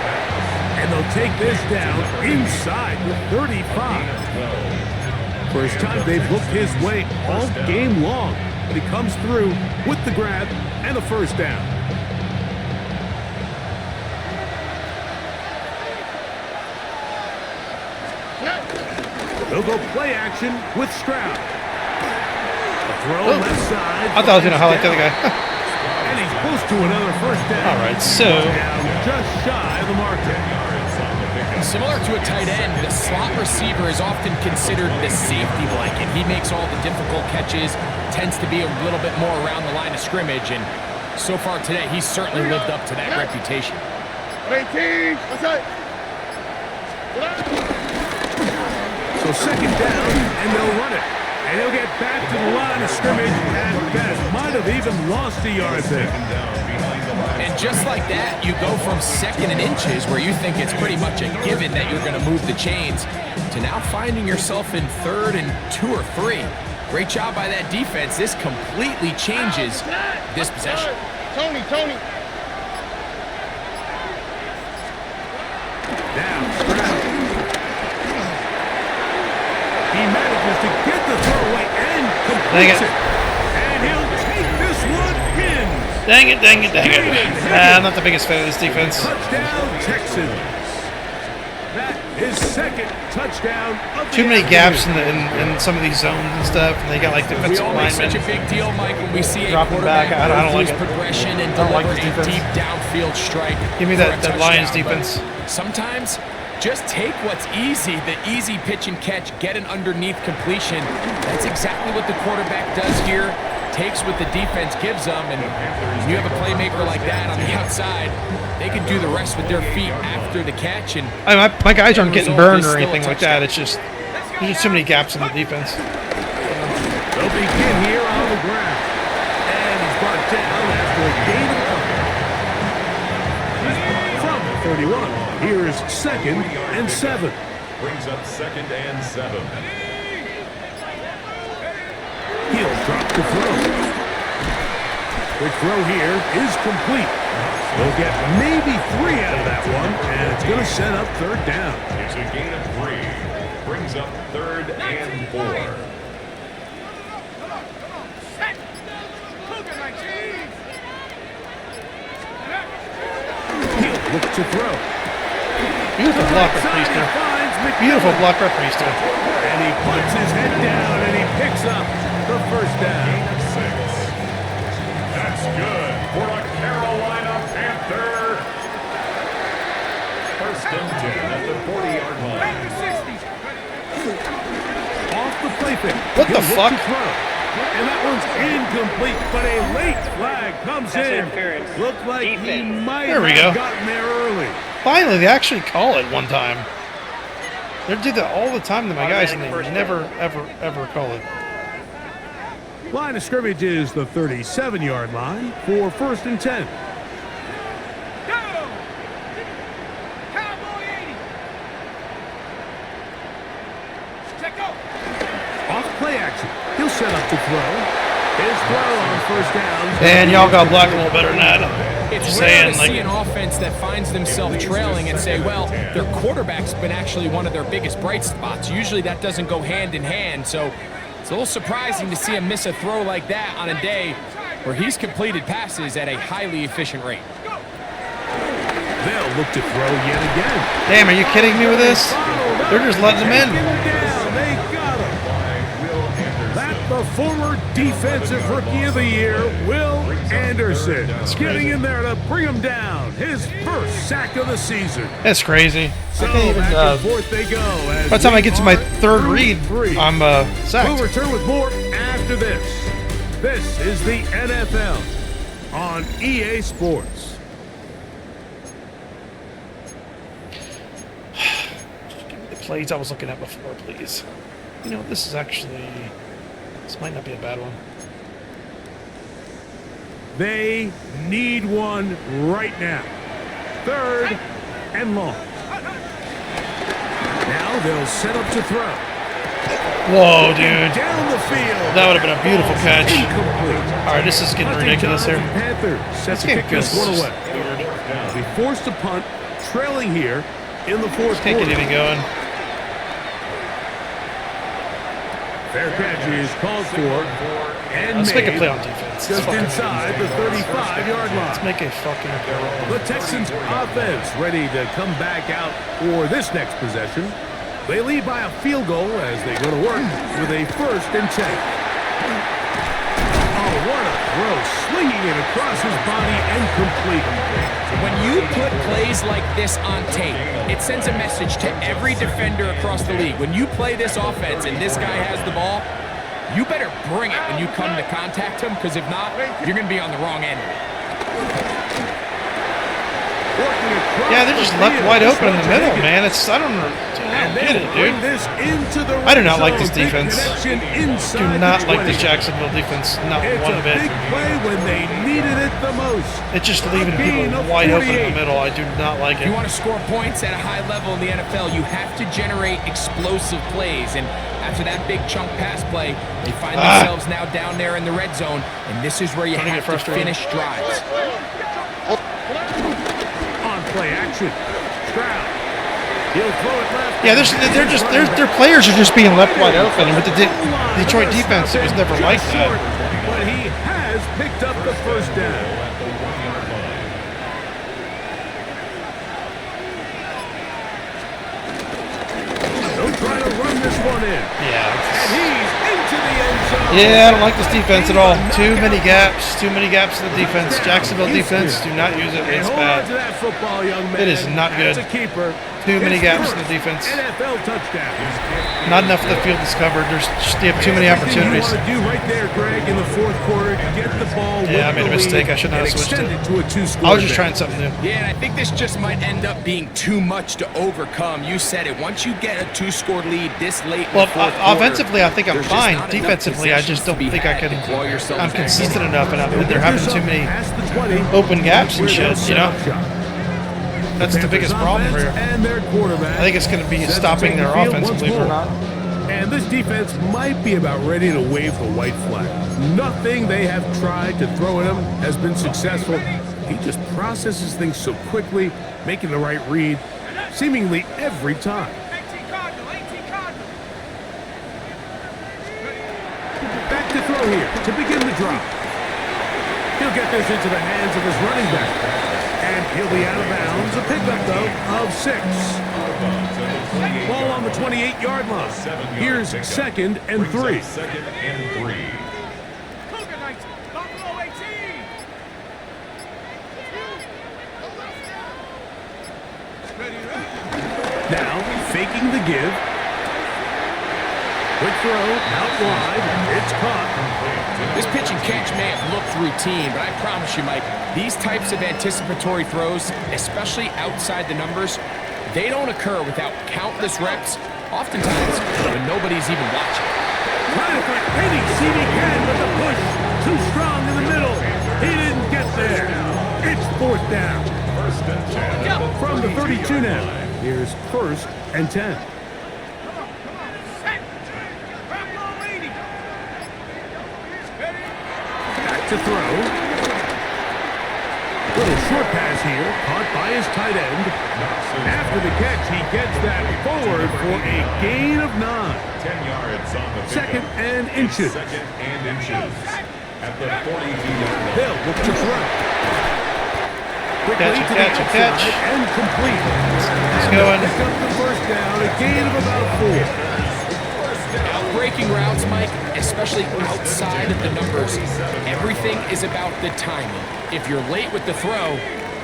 And they'll take this down inside the 35. First time they've looked his way all game long. But he comes through with the grab and the first down. They'll go play action with Stroud. A throw left side. I thought I was going to highlight the other guy. And he's close to another first down. All right, so Down just shy of the marker. Similar to a tight end, the slot receiver is often considered the safety blanket. He makes all the difficult catches, tends to be a little bit more around the line of scrimmage, and So far today, he's certainly lived up to that reputation. 18. What's up? So second down, and they'll run it. And he'll get back to the line of scrimmage at best. Might have even lost a yard there. And just like that, you go from second and inches, where you think it's pretty much a given that you're going to move the chains, to now finding yourself in 3rd and 2 or 3. Great job by that defense. This completely changes this possession. Tony. Now, he manages to get the throwaway and completes it. And he'll take this one in. Dang it. Not the biggest fan of this defense. Touchdown, Texans. That is second touchdown of the Too many afternoon. gaps in some of these zones and stuff, and they got like We defensive all make such a linemen. big deal, Mike, when we see a Dropping quarterback back. I don't like lose it. progression and I don't like deliver this a defense. deep downfield strike. Give me for that a Lions touchdown. defense. But sometimes just take what's easy, the easy pitch and catch, get an underneath completion. That's exactly what the quarterback does here. Takes what the defense gives them, and when you have a playmaker like that on the outside, they can do the rest with their feet after the catch. And My guys aren't getting burned or Still a anything like that. touchdown. It's just there's just too many gaps in the defense. They'll begin here on the ground. And he's brought down after a gain of a couple. From the 31, here's 2nd and 7. Brings up 2nd and 7. He'll drop the throw. The throw here is complete. They'll get maybe 3 out of that one, and it's going to set up 3rd down. It's a gain of 3. Brings up 3rd and 4. Set. Cougar 19. He'll look to throw. Beautiful block by Outside, he Priester. finds McMillan. Beautiful block by Priester. And he puts his head down, and he picks up the 1st down. Gain of 6. That's good for a Carolina Panther. 1st and 10 at the 40-yard line. Back to 60. Off the play fake. What the He'll look fuck? to throw. And that one's incomplete, but a late flag comes in. Looked like he might There we have go. gotten there early. Finally, they actually call it one time. They do that all the time to my guys, and they never, ever call it. Line of scrimmage is the 37-yard line for 1st and 10. Go. Cowboy 80. Check go. Off play action. He'll set up to throw. His throw on 1st down. And y'all got blocked a little better than that. It's Just rare to saying, see an offense that finds themselves trailing and say, well, their quarterback's been actually one of their biggest bright spots. Usually that doesn't go hand in hand, so it's a little surprising to see him miss a throw like that on a day where he's completed passes at a highly efficient rate. They'll look to throw yet again. Damn, are you kidding me with this? They're just letting them in. Down. They got him. That the former defensive rookie of the year, Will Anderson, getting in there to bring him down. His 1st sack of the season. That's crazy. So I can't even. back and forth they go. As By the time I get to my we are 3rd read, three. I'm We'll sacked. return with more after this. This is the NFL on EA Sports. Give me the plays I was looking at before, please. You know, this is actually. This might not be a bad one. They need one right now. 3rd and long. Now they'll set up to throw. Whoa, dude. Down the field. That would have been a beautiful catch. Incomplete. All right, this is getting ridiculous here. Panthers set to This kick this one just- away. They'll be forced to punt, trailing here in the 4th Can't get quarter. anything going. Fair catch is called for and Let's make a made play on defense. just Fucking- inside the 35-yard Let's line. make a fucking. The Texans offense ready to come back out for this next possession. They lead by a field goal as they go to work with a 1st and 10. Oh, what a throw. Slinging it across his body and complete. When you put plays like this on tape, it sends a message to every defender across the league. When you play this offense and this guy has the ball, you better bring it when you come to contact him, because if not, you're going to be on the wrong end of it. Yeah, they're just left wide open in the middle, man. It's I don't get it, dude. I do not like this defense. Do not like this Jacksonville defense, not one bit. Big play when they needed it the most. It's just leaving people wide open in the middle. I do not like If you it. want to score points at a high level in the NFL, you have to generate explosive plays. And after that big chunk pass play, they find themselves now down there in the red zone. And this is where you have to finish drives. On play action. Stroud. He'll throw it left. Yeah, their players are just being left wide open. And with the Detroit defense, it was never like that. But he has picked up the first down. Don't try to run this one in. Yeah. And he's into the end zone. Yeah, I don't like this defense at all. Too many gaps in the defense. Jacksonville defense, do not use it. It's Hold on to bad. that football, young man. It is not good. That's a keeper. Too many His gaps in first the defense. NFL touchdown. Not enough of the field is covered. They have too many opportunities. What you want to do right there, Greg, in the fourth quarter, get the ball. Yeah, I made a mistake. I should not have switched it. To a two-score. I was just trying something new. Yeah, and I think this just might end up being too much to overcome. You said it. Once you get a 2-score lead this late in Well, the fourth quarter, offensively, I think I'm there's just fine. not enough Defensively, I just don't possessions to be think I had can. to claw yourself I'm back. consistent enough, and they're having too many Past the 20, open gaps and where shit. they'll You know, set up shop. that's the biggest problem Offense here. And their quarterback. I think it's going to be Sets stopping to their take the field offense, once believe it or more. not. And this defense might be about ready to wave the white flag. Nothing they have tried to throw at him has been successful. He just processes things so quickly, making the right read, seemingly every time. 18 Cardinal, 18 Cardinal. Back to throw here to begin the drive. He'll get this into the hands of his running back. And he'll be out of bounds. A pickup, though, of 6. Ball on the 28-yard line. Here's 2nd and 3. Second and 3. Cougar 19, Buffalo 18. Now, faking the give. Quick throw, out wide. It's caught. This pitch and catch may have looked routine, but I promise you, Mike, these types of anticipatory throws, especially outside the numbers, they don't occur without countless reps, oftentimes when nobody's even watching. Trying to find any seat he can, but the push too strong in the middle. He didn't get there. It's 4th down. First and 10. From the 32 now. Here's 1st and 10. Set. Buffalo 80. Ready? Back to throw. Little short pass here, caught by his tight end. After the catch, he gets that forward for a gain of 9. 10 yards on the pickup. 2nd and inches. Second and inches. At the 42-yard line. They'll look to throw. Quickly Catch it, to the catch it, outside catch. and complete. It's And going. they'll pick up the first down, a gain of about 4. Breaking routes, Mike, especially outside of the numbers, everything is about the timing. If you're late with the throw,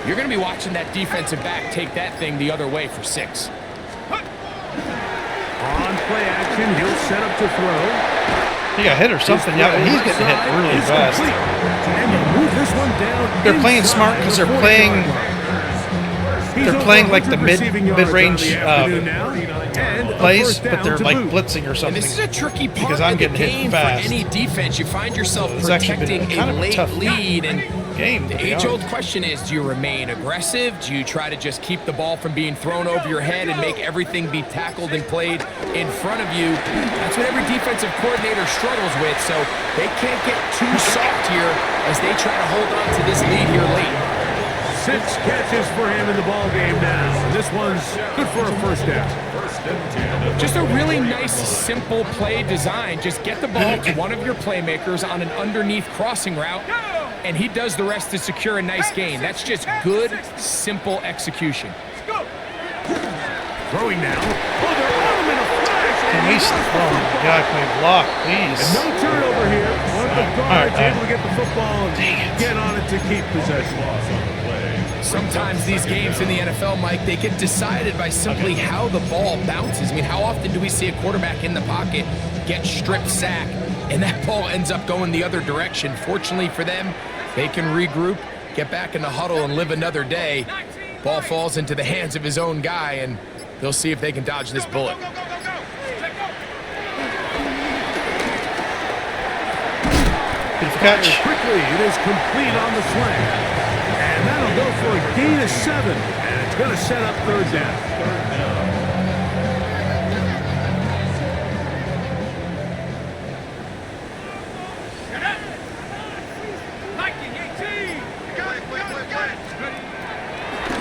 you're going to be watching that defensive back take that thing the other way for 6. On play action, he'll set up to throw. He got hit or something. Yeah, but he's getting hit really Is fast. complete. And they'll move this one down. They're playing smart because they're playing. They're playing like the mid-range plays, but they're like blitzing or And something. this is a tricky part Because I'm of the getting hit game fast. for any defense. You find yourself It's actually been protecting kind a of a late tough lead, and game. the age-old question is, do you remain aggressive? Do you try to just keep the ball from being thrown over your head and make everything be tackled and played in front of you? That's what every defensive coordinator struggles with, so they can't get too soft here as they try to hold on to this lead here late. 6 catches for him in the ball game now. This one's good for a first down. First and 10. Just a really nice, simple play design. Just get the ball to one of your playmakers on an underneath crossing route, and he does the rest to secure a nice gain. That's just good, simple execution. Go. Throwing now. Oh, they're on him in a flash. Can we? Oh my God! Can we block, please? No turnover here. One of the guards right. able to get the football and get on it to keep possession. Sometimes these games in the NFL, Mike, they get decided by simply how the ball bounces. I mean, how often do we see a quarterback in the pocket get strip sack, and that ball ends up going the other direction? Fortunately for them, they can regroup get back in the huddle and live another day. Ball falls into the hands of his own guy, and they'll see if they can dodge this bullet. Beautiful catch. Quickly, it is complete on the slant. And that'll go for a gain of 7. And it's going to set up third down.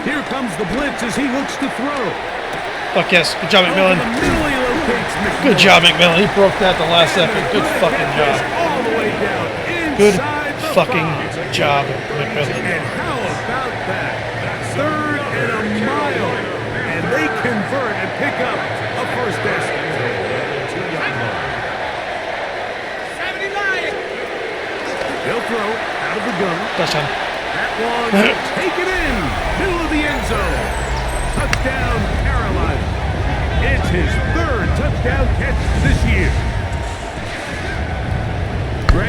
Here comes the blitz as he looks to throw. Fuck yes. Good job, McMillan. Good job, McMillan. He broke that the last second. Good fucking job. All the way down Good inside the fucking 5. job, McMillan. And how about that? Third and a mile. And they convert and pick up a first down. They'll throw out of the gun. Touchdown. That one taken in. Middle of the end zone. Touchdown, Carolina. It's his third touchdown catch this year.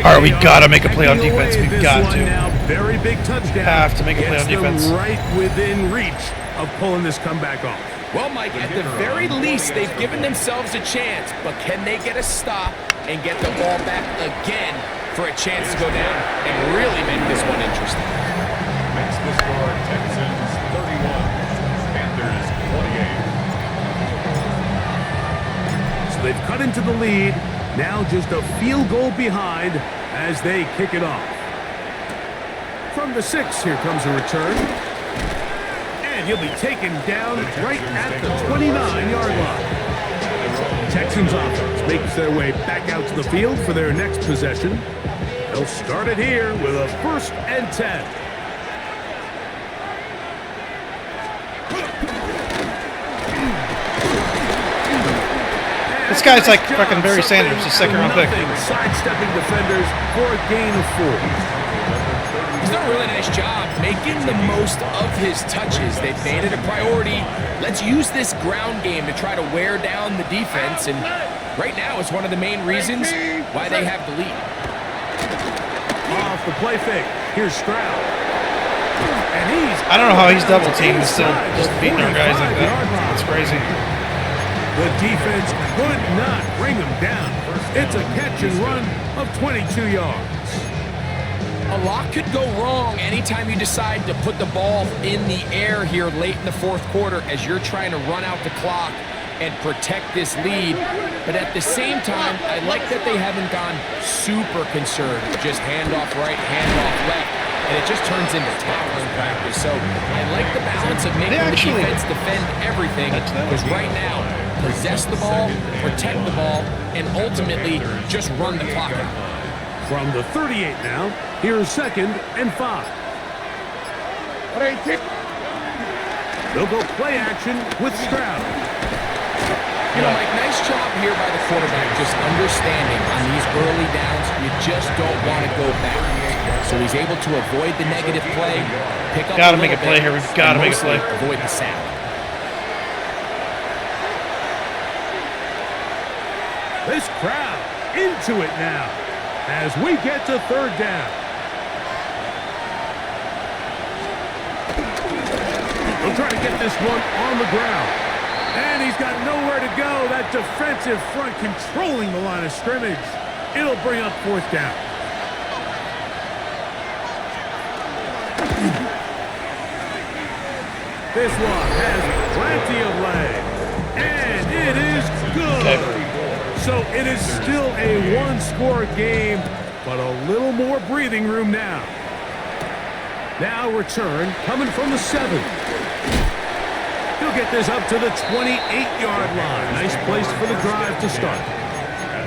All right, we got to make a play on defense. We got to. Now, very big touchdown. Have to make a play on Gets them defense. right within reach of pulling this comeback off. Well, Mike, at the very least, they've given themselves a chance, but can they get a stop and get the ball back again for a chance to go down and really make this one interesting? Makes the score Texans 31, Panthers 28. So they've cut into the lead. Now just a field goal behind as they kick it off. From the 6, here comes a return. And he'll be taken down right at the 29-yard line. Texans offense makes their way back out to the field for their next possession. They'll start it here with a 1st and 10. This guy's like fucking Barry Sanders, the second-round pick. Sidestepping defenders for a gain of 4. He's done a really nice job making the most of his touches. They've made it a priority. Let's use this ground game to try to wear down the defense, and right now it's one of the main reasons why they have the lead. Off the play fake. Here's Stroud. And I don't know how he's double teamed still just beating our guys like that. It's crazy. The defense could not bring him down. It's a catch and run of 22 yards. A lot could go wrong anytime you decide to put the ball in the air here late in the 4th quarter as you're trying to run out the clock and protect this lead. But at the same time, I like that they haven't gone super conservative. Just handoff right, handoff left. And it just turns into tackling practice. So I like the balance of making the defense defend everything. Because right now, possess the ball, protect the ball, and ultimately just run the clock out. From the 38 now, here's 2nd and 5. They'll go play action with Stroud. You know, Mike, nice job here by the quarterback, just understanding on these early downs, you just don't want to go back. So he's able to avoid the negative play, pick up Gotta make a play here. We've got to make a play. Avoid the sack. This crowd into it now as we get to 3rd down. They'll try to get this one on the ground. And he's got nowhere to go. That defensive front controlling the line of scrimmage. It'll bring up 4th down. This one has plenty of leg. And it is good. Okay. So it is still a 1-score game, but a little more breathing room now. Now return coming from the 7. He'll get this up to the 28-yard line. Nice place for the drive to start.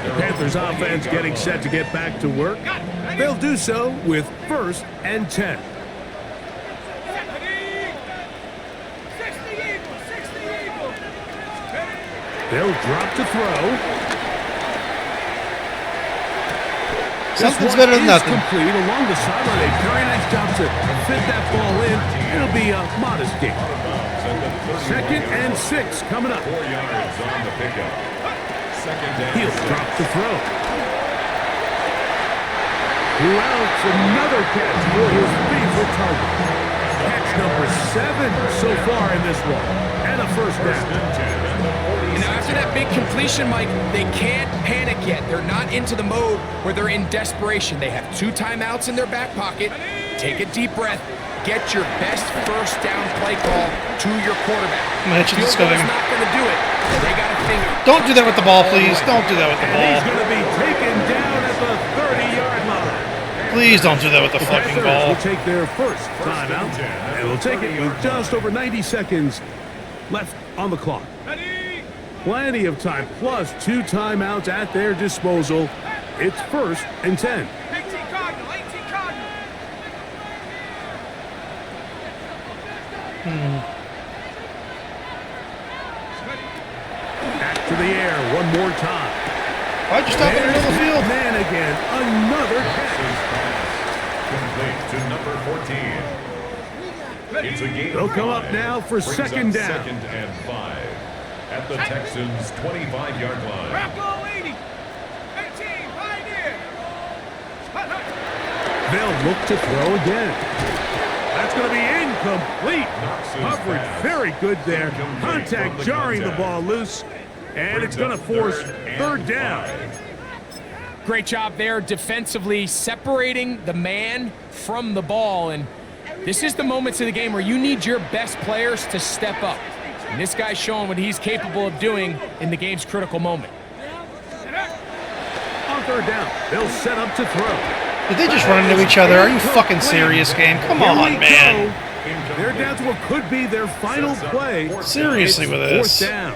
The Panthers offense getting set to get back to work. They'll do so with 1st and 10. They'll drop to throw. Something's better than nothing. Complete along the sideline. A very nice job to fit that ball in. It'll be a modest gain. 2nd and 6 coming up. 4 yards on the pickup. 2nd and He'll 6. drop to throw. Who else? Another catch for his favorite target. Catch number 7 so far in this one. And a first down. And now after that big completion, Mike, they can't panic yet. They're not into the mode where they're in desperation. They have 2 timeouts in their back pocket. Take a deep breath. Get your best first down play call to your quarterback. Field goal's not going to do it. They got to think. Don't do that with the ball, please. Don't do that with the And he's ball. going to be taken down at the 30-yard line. Please don't do that with the fucking Panthers ball. will take their first timeout, and they'll take it with just over 90 seconds left on the clock. Plenty of time, plus 2 timeouts at their disposal. It's 1st and 10. 18 Cardinal, 18 Cardinal. Back to the air one more time. Why'd you stop in the middle of the field? Man again, another catch. Complete to number 14. It's a game. They'll come up now for Brings second up down. 2nd and 5 at the Texans' 25-yard line. Rocco 80. 18, Pioneer. They'll look to throw again. That's going to be incomplete. Coverage very good there. Contact jarring the ball loose. And it's going to force 3rd down. Great job there defensively, separating the man from the ball. And this is the moments of the game where you need your best players to step up. And this guy's showing what he's capable of doing in the game's critical moment. On 3rd down, they'll set up to throw. Did they just run into each other? Are you fucking serious, game? Come Here on, we man. go. They're down to what could be their final play. Seriously with It's this. 4th down.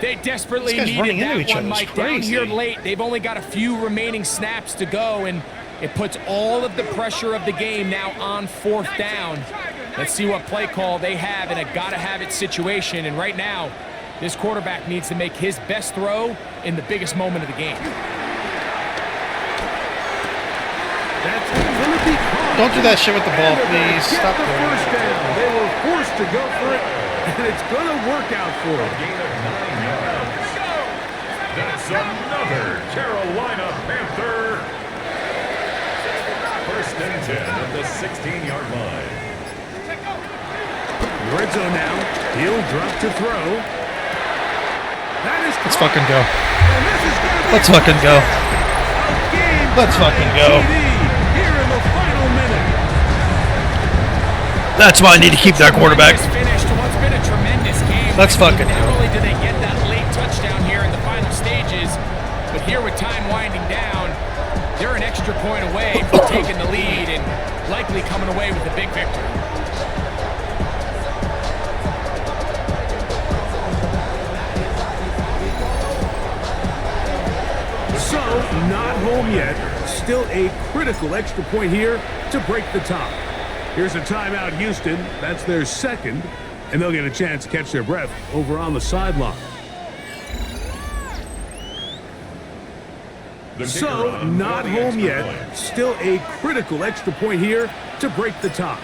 They desperately These guys running needed into that each one, other is Mike. Down here crazy. late, they've only got a few remaining snaps to go, and it puts all of the pressure of the game now on 4th down. Let's see what play call they have in a gotta-have-it situation, and right now, this quarterback needs to make his best throw in the biggest moment of the game. That's going to be caught. Don't do that shit with the ball, And they're gonna please. get Stop the doing first it. down. They were forced to go for it, and it's going to work out for them. Gain of 9 yards. That's another Carolina Panther. 1st and 10 at the 16-yard line. Red zone now. He'll drop to throw. That is Let's caught. fucking go. And this is gonna be Let's fucking go. a game Let's fucking go. here in the final minute. That's why I need to keep that quarterback. It's finished what's been a tremendous game. Let's fucking Not go. only did they get that late touchdown here in the final stages, but here with time winding down, they're an extra point away from taking the lead and likely coming away with a big victory. So, not home yet. Still a critical extra point here to break the tie. Here's a timeout, Houston. That's their 2nd, and they'll get a chance to catch their breath over on the sideline. So, not home yet. Still a critical extra point here to break the tie.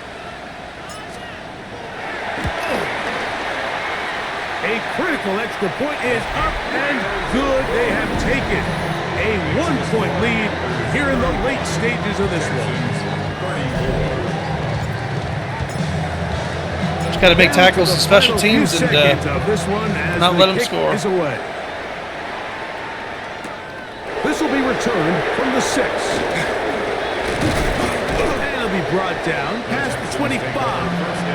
A critical extra point is up and good. They have taken a 1-point lead here in the late stages of this one. Just got to make tackles and special teams and not let them score. Is away. This will be returned from the 6. And it'll be brought down past the 25.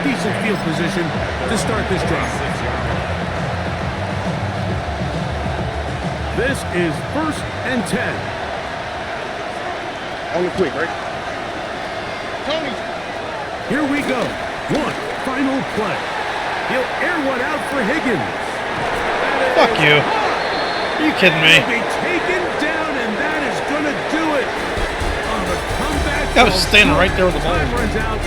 Decent field position to start this drive. This is 1st and 10. Only quick, right? Tony. Here we go. One final play. He'll air one out for Higgins. Fuck you. Are you kidding me? He'll be taken down, and that is going to do it. On the comeback. I was standing right there with the ball. Time runs out.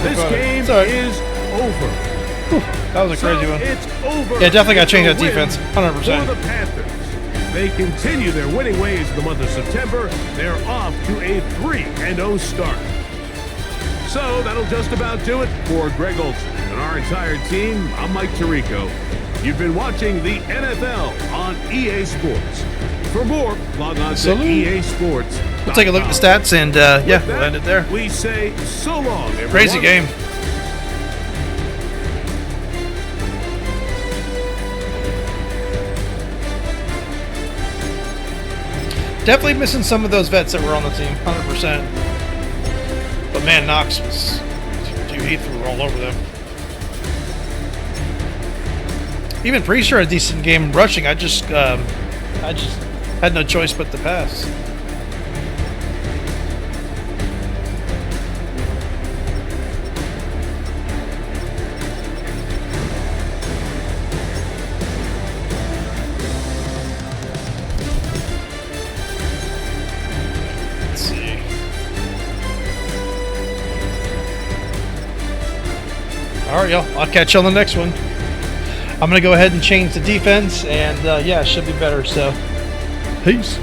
This Sorry. game Sorry. is over. That was a crazy So one. it's over. Yeah, definitely gotta It's change a that win defense, 100%. For the Panthers. They continue their winning ways in the month of September. They're off to a 3-0 start. So that'll just about do it for Greg Olson and our entire team. I'm Mike Tirico. You've been watching the NFL on EA Sports. For more, log on to Salute. easports.com. we'll take a look at the stats, and yeah, we'll end it there. We say so long, everyone. Crazy game. Definitely missing some of those vets that were on the team, 100%. But man, Knox was, dude, he threw all over them. Even Priester had a decent game rushing. I just had no choice but to pass. All right, y'all. I'll catch you on the next one. I'm going to go ahead and change the defense, and yeah, it should be better. So, peace.